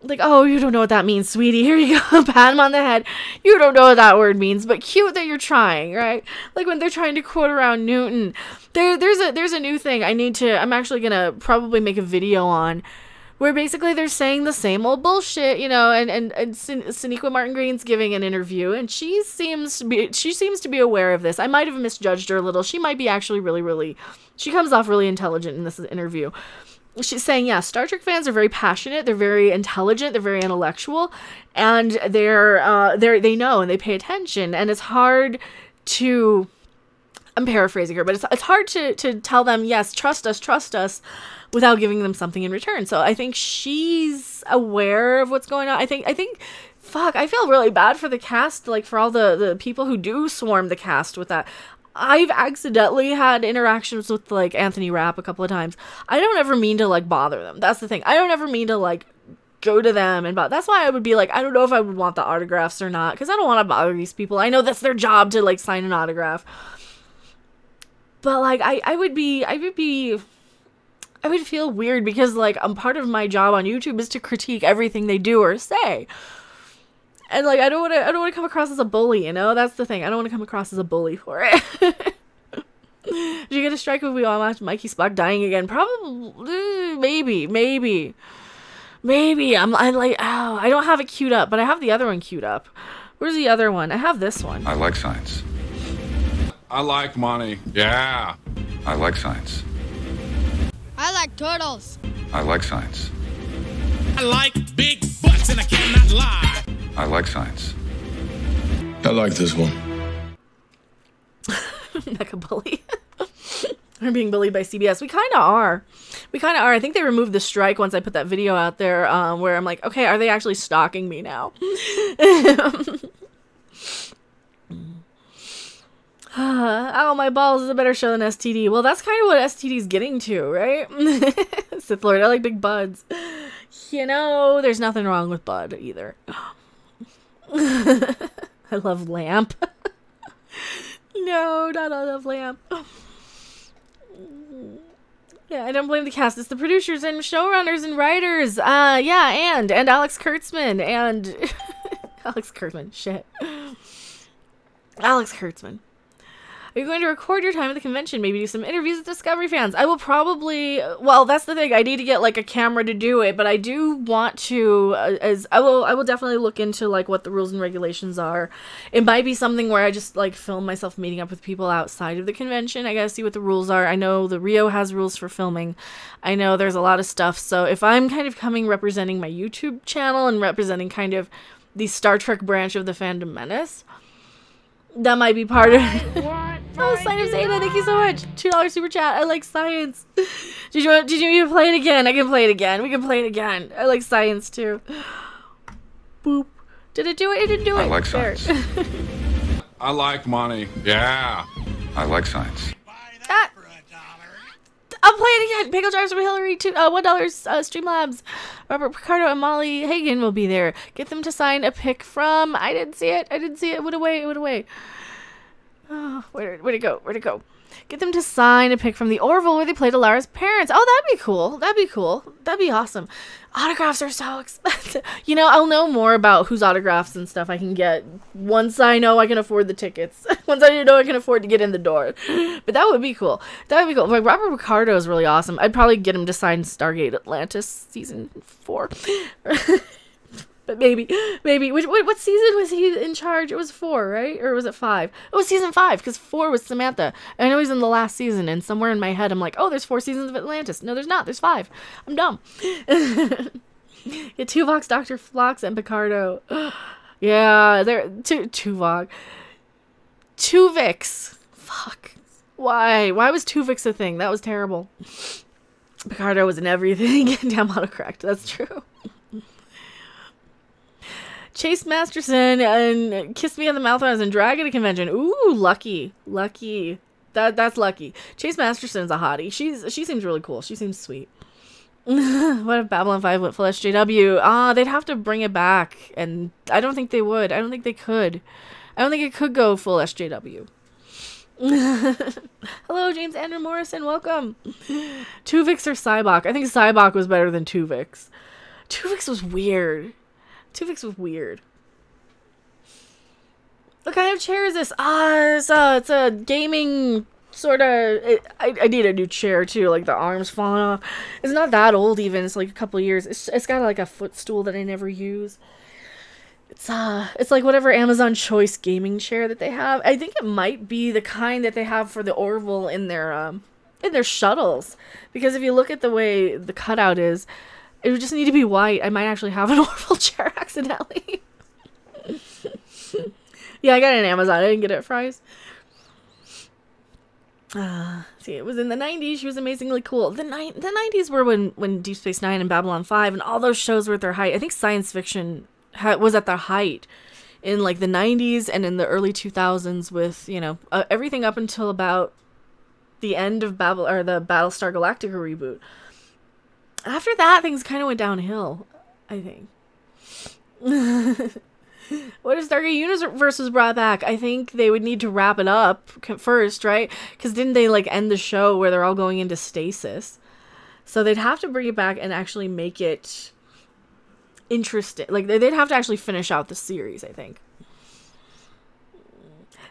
Like, oh, you don't know what that means, sweetie. Here you go. Pat him on the head. You don't know what that word means, but cute that you're trying, right? Like when they're trying to quote around Newton. There's a new thing I'm actually gonna probably make a video on, where basically they're saying the same old bullshit, you know, and Sonequa Martin Green's giving an interview, and she seems to be aware of this. I might have misjudged her a little. She might be actually really, she comes off really intelligent in this interview. She's saying, yeah, Star Trek fans are very passionate, they're very intelligent, they're very intellectual, and they know and they pay attention, and it's hard to, I'm paraphrasing her, but it's hard to tell them, yes, trust us, without giving them something in return. So I think she's aware of what's going on. I think fuck, I feel really bad for the cast, like for all the people who do swarm the cast with that. I've accidentally had interactions with like Anthony Rapp a couple of times. I don't ever mean to like bother them. That's the thing. I don't ever mean to like go to them and that's why I would be like, I don't know if I would want the autographs or not, because I don't want to bother these people. I know that's their job to like sign an autograph. But like I would feel weird because like part of my job on YouTube is to critique everything they do or say. And like I don't want to come across as a bully, you know? That's the thing. I don't want to come across as a bully for it. Did you get a strike if we all watch Mikey Spock dying again? Probably, maybe. I like, oh, I don't have it queued up, but I have the other one queued up. Where's the other one? I have this one. I like science. I like money. Yeah. I like science. I like turtles. I like science. I like big butts and I cannot lie. I like science. I like this one. Mecha bully. We're being bullied by CBS. We kind of are. I think they removed the strike once I put that video out there where I'm like, okay, are they actually stalking me now? Oh, my balls is a better show than STD. Well, that's kind of what STD's getting to, right? Sith Lord, I like big buds. You know, there's nothing wrong with bud either. I love lamp. No, not I love lamp. Yeah, I don't blame the cast. It's the producers and showrunners and writers. Yeah, and Alex Kurtzman and Alex Kurtzman. Shit. Alex Kurtzman. Are you going to record your time at the convention? Maybe do some interviews with Discovery fans? I will probably... Well, that's the thing. I need to get, like, a camera to do it, but I do want to... I will definitely look into, like, what the rules and regulations are. It might be something where I just, like, film myself meeting up with people outside of the convention. I gotta see what the rules are. I know the Rio has rules for filming. I know there's a lot of stuff. So if I'm kind of coming representing my YouTube channel and representing kind of the Star Trek branch of the Fandom Menace... That might be part of it. Oh, Sign of Zeta, thank you so much. $2 super chat. I like science. Did you need to play it again? I can play it again. We can play it again. I like science too. Boop. Did it do it? It didn't do it. I like science. I like money. Yeah. I like science. Buy that for $1. I'll play it again. Pickle Jars from Hillary. $1 Streamlabs. Robert Picardo and Molly Hagan will be there. Get them to sign a pic from... I didn't see it. It went away. Oh, where'd it go? Get them to sign a pic from the Orville where they played Alara's parents. Oh, that'd be cool. That'd be awesome. Autographs are so expensive. You know, I'll know more about whose autographs and stuff I can get once I know I can afford the tickets. Once I know I can afford to get in the door. But that would be cool. Like, Robert Picardo is really awesome. I'd probably get him to sign Stargate Atlantis season 4. But maybe. What season was he in charge? It was 4, right? Or was it 5? It was season 5, because 4 was Samantha. I know he's in the last season, and somewhere in my head I'm like, oh, there's 4 seasons of Atlantis. No, there's not. There's 5. I'm dumb. Yeah, Tuvok's Dr. Phlox and Picardo. Yeah, they're... Tuvok. Tuvix. Fuck. Why? Why was Tuvix a thing? That was terrible. Picardo was in everything. Damn autocorrect. That's true. Chase Masterson and kissed me on the mouth when I was in Dragon Convention. Ooh, lucky. That's lucky. Chase Masterson's a hottie. She seems really cool. She seems sweet. What if Babylon 5 went full SJW? They'd have to bring it back, and I don't think they would. I don't think they could. I don't think it could go full SJW. Hello, James Andrew Morrison. Welcome. Tuvix or Cybok? I think Cybok was better than Tuvix. Tuvix was weird. What kind of chair is this? It's a gaming sort of... I need a new chair too, like the arms falling off. It's not that old even. It's like a couple years. It's got like a footstool that I never use. It's like whatever Amazon Choice gaming chair that they have. I think it might be the kind that they have for the Orville in their shuttles. Because if you look at the way the cutout is, it would just need to be white. I might actually have an Orville chair accidentally. Yeah, I got it on Amazon. I didn't get it at Fry's. See, it was in the 90s. She was amazingly cool. The 90s were when Deep Space Nine and Babylon 5 and all those shows were at their height. I think science fiction was at their height in like the 90s and in the early 2000s with, you know, everything up until about the end of the Battlestar Galactica reboot. After that, things kind of went downhill, I think. What if Stargate Universe was brought back? I think they would need to wrap it up first, right? Because didn't they like end the show where they're all going into stasis? So they'd have to bring it back and actually make it interesting. Like, they'd have to actually finish out the series, I think.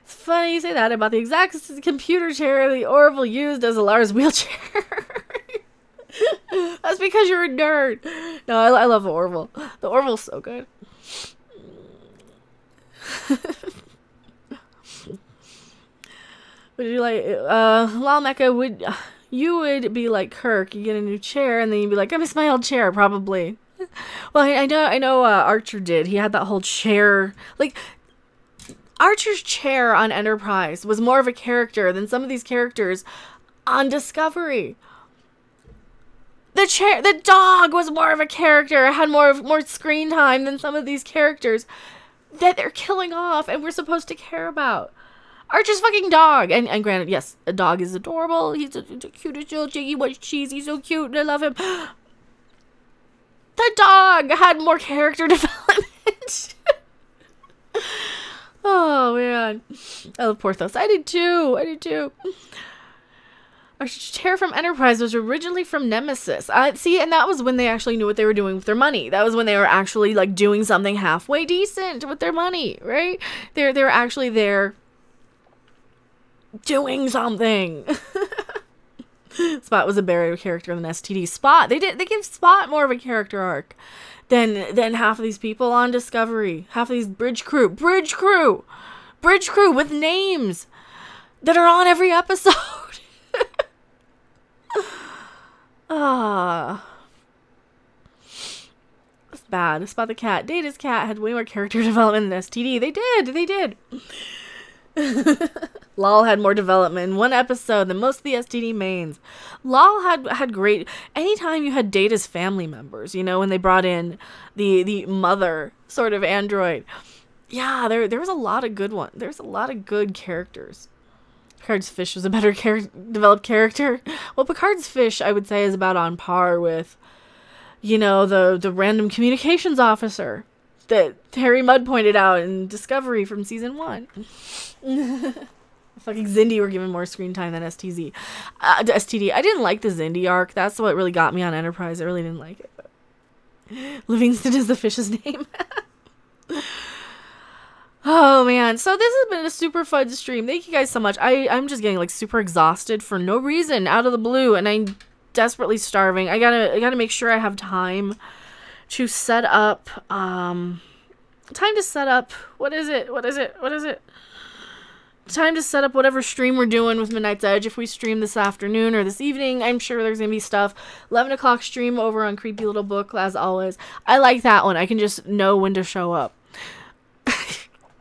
It's funny you say that about the exact computer chair the Orville used as a Lars wheelchair. That's because you're a nerd. No, I love the Orville. The Orville's so good. Would you like, Lal Mecha, you would be like Kirk, you get a new chair, and then you'd be like, I miss my old chair, probably. Well, I know, Archer did. He had that whole chair, like, Archer's chair on Enterprise was more of a character than some of these characters on Discovery. The dog was more of a character, had more screen time than some of these characters that they're killing off and we're supposed to care about. Archer's fucking dog. And granted, yes, a dog is adorable. He's the cutest little jiggy white cheese. He's so cute and I love him. The dog had more character development. Oh, man. I love Porthos. I did too. Our chair from Enterprise was originally from Nemesis. See, and that was when they actually knew what they were doing with their money. That was when they were actually, like, doing something halfway decent with their money, right? They were actually there doing something. Spot was a better character than STD. Spot, they gave Spot more of a character arc than half of these people on Discovery. Half of these bridge crew with names that are on every episode. That's bad. Spot the cat. Data's cat had way more character development than STD. They did. Lal had more development in one episode than most of the STD mains. Lal had great... Anytime you had Data's family members, you know, when they brought in the mother sort of android. Yeah, there was a lot of good ones. There's a lot of good characters. Picard's fish was a better developed character. Well, Picard's fish, I would say, is about on par with, you know, the random communications officer that Harry Mudd pointed out in Discovery from season 1. Fucking Xindi were given more screen time than STD. I didn't like the Xindi arc. That's what really got me on Enterprise. I really didn't like it. But Livingston is the fish's name. Oh, man. So this has been a super fun stream. Thank you guys so much. I'm just getting, like, super exhausted for no reason out of the blue, and I'm desperately starving. I gotta make sure I have time to set up, what is it? Time to set up whatever stream we're doing with Midnight's Edge. If we stream this afternoon or this evening, I'm sure there's gonna be stuff. 11 o'clock stream over on Creepy Little Book, as always. I like that one. I can just know when to show up.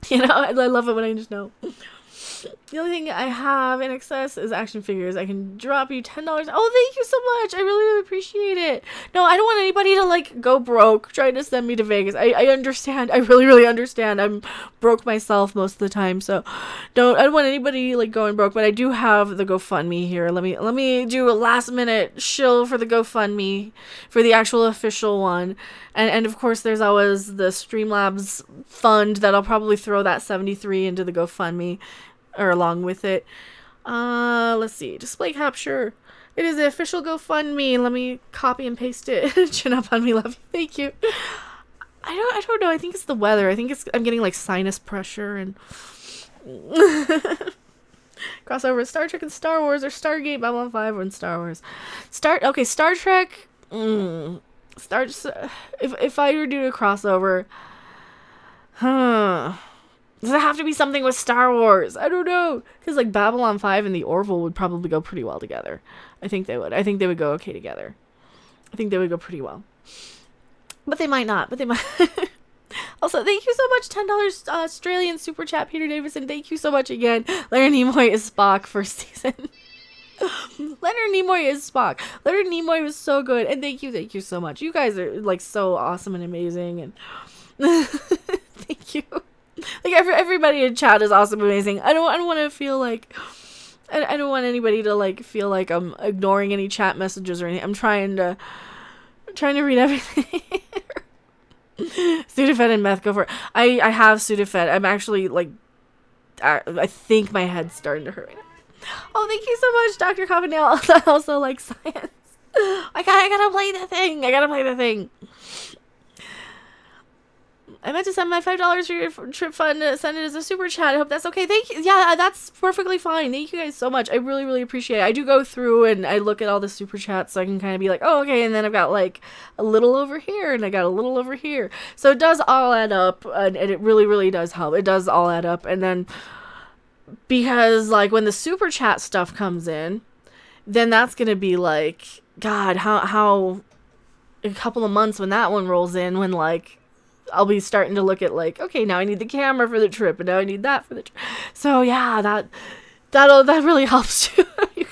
You know, I love it when I just know. The only thing I have in excess is action figures. I can drop you $10. Oh, thank you so much. I really, really appreciate it. No, I don't want anybody to, like, go broke trying to send me to Vegas. I understand. I really, really understand. I'm broke myself most of the time, so I don't want anybody, like, going broke, but I do have the GoFundMe here. Let me do a last minute shill for the GoFundMe for the actual official one. And of course, there's always the Streamlabs fund that I'll probably throw that 73 into the GoFundMe. Or along with it. Let's see. Display capture. It is the official GoFundMe. Let me copy and paste it. Chin up on me, love you. Thank you. I don't know. I think it's the weather. I think I'm getting like sinus pressure and crossover Star Trek and Star Wars or Stargate, Babylon 5 and Star Wars. Star Trek. If I were to do a crossover, does it have to be something with Star Wars? I don't know. Because, like, Babylon 5 and the Orville would probably go pretty well together. I think they would. I think they would go okay together. I think they would go pretty well. But they might not. But they might. Also, thank you so much. $10 Australian Super Chat, Peter Davison. Thank you so much again. Leonard Nimoy is Spock first season. Leonard Nimoy is Spock. Leonard Nimoy was so good. And thank you so much. You guys are, like, so awesome and amazing. And thank you. Like, everybody in chat is awesome, amazing. I don't want to feel like... I don't want anybody to, like, feel like I'm ignoring any chat messages or anything. I'm trying to read everything. Sudafed and meth, go for it. I have Sudafed. I'm actually, like... I think my head's starting to hurt right now. Oh, thank you so much, Dr. Coppendale. I also like science. I gotta play the thing. I meant to send my $5 for your trip fund. Send it as a super chat. I hope that's okay. Thank you. Yeah, that's perfectly fine. Thank you guys so much. I really, really appreciate it. I do go through and I look at all the super chats so I can kind of be like, oh, okay. And then I've got like a little over here and I got a little over here. So it does all add up and it really, really does help. It does all add up. And then because like when the super chat stuff comes in, then that's going to be like, God, how a couple of months when that one rolls in, when like I'll be starting to look at like, okay, now I need the camera for the trip and now I need that for the trip. So yeah, that really helps too. You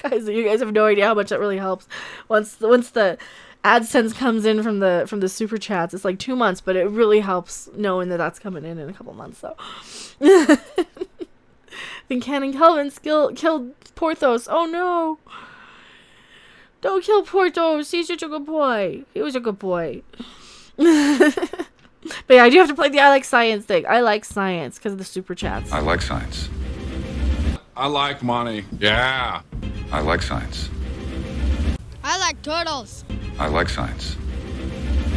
guys have no idea how much that really helps. Once the AdSense comes in from the super chats, it's like 2 months, but it really helps knowing that that's coming in a couple months. So then Canon Kelvin killed Porthos. Oh no. Don't kill Porthos. He's such a good boy. He was a good boy. But yeah, I do have to play the I like science thing. I like science because of the super chats. I like science. I like money. Yeah. I like science. I like turtles. I like science.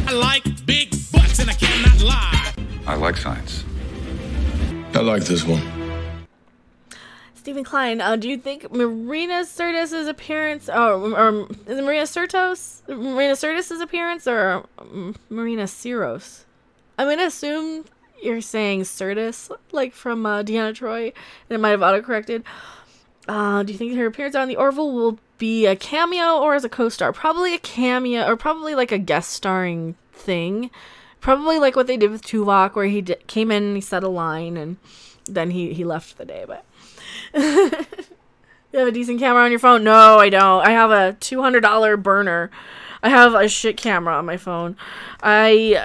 I like big butts and I cannot lie. I like science. I like this one. Stephen Klein, do you think Marina Sirtis' appearance, or is it Marina Sirtis' appearance, or Marina Siros? I'm going to assume you're saying Sirtis, like from Deanna Troy, and it might have autocorrected. Do you think her appearance on the Orville will be a cameo or as a co-star? Probably a cameo, or probably like a guest starring thing. Probably like what they did with Tuvok, where he came in and he said a line, and then he left for the day, but... You have a decent camera on your phone? No, I don't. I have a $200 burner. I have a shit camera on my phone. I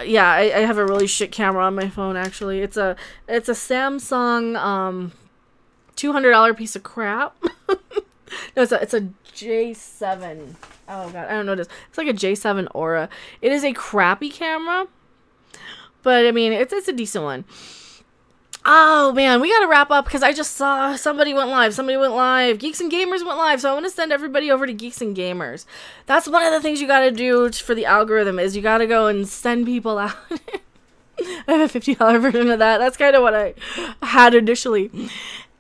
have a really shit camera on my phone, actually. It's a Samsung $200 piece of crap. No, it's a J7. Oh god, I don't know what it is. It's like a J7 Aura. It is a crappy camera, but I mean it's a decent one. Oh man, we gotta wrap up because I just saw somebody went live. Geeks and Gamers went live, so I want to send everybody over to Geeks and Gamers. That's one of the things you gotta do for the algorithm, is you gotta go and send people out. I have a $50 version of that. That's kind of what I had initially.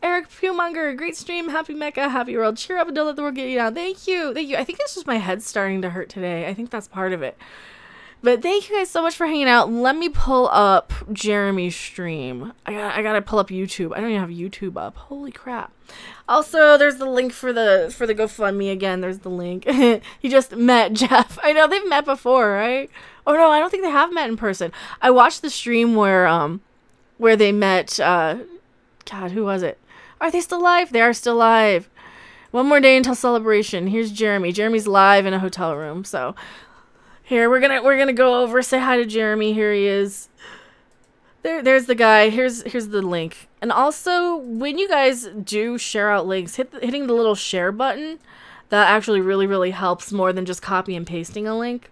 Eric Pewmonger, great stream. Happy Mecha, happy world. Cheer up and don't let the world get you down. Thank you. I think it's just my head starting to hurt today. I think that's part of it. But thank you guys so much for hanging out. Let me pull up Jeremy's stream. I gotta pull up YouTube. I don't even have YouTube up. Holy crap. Also, there's the link for the GoFundMe again. There's the link. He just met Jeff. I know they've met before, right? Oh no, I don't think they have met in person. I watched the stream where they met. God, who was it? Are they still live? They are still live. One more day until celebration. Here's Jeremy. Jeremy's live in a hotel room. So. Here, we're gonna go over, say hi to Jeremy. Here he is. There's the guy. Here's the link. And also, when you guys do share out links, hitting the little share button, that actually really, really helps more than just copy and pasting a link.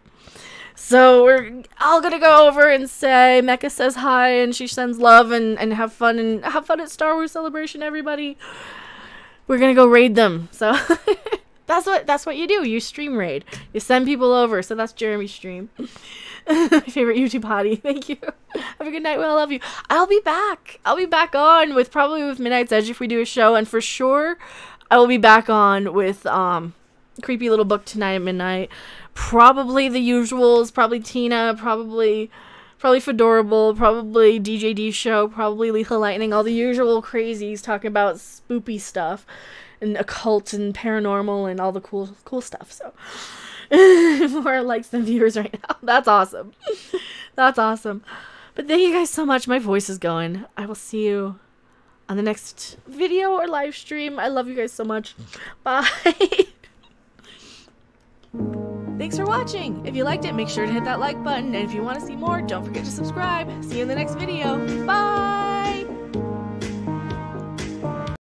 So we're all gonna go over and say Mecha says hi and she sends love and have fun at Star Wars Celebration, everybody. We're gonna go raid them. So That's what you do. You stream raid. You send people over. So that's Jeremy's stream. My favorite YouTube hottie. Thank you. Have a good night. Well, I love you. I'll be back. I'll be back on with Midnight's Edge if we do a show, and for sure, I will be back on with Creepy Little Book tonight at midnight. Probably the usuals. Probably Tina. Probably Fedorable. Probably DJD show. Probably Lethal Lightning. All the usual crazies talking about spoopy stuff. And occult and paranormal and all the cool stuff. So more likes than viewers right now. That's awesome. That's awesome. But thank you guys so much. My voice is going. I will see you on the next video or live stream. I love you guys so much. Bye. Thanks for watching. If you liked it, make sure to hit that like button. And if you want to see more, don't forget to subscribe. See you in the next video. Bye.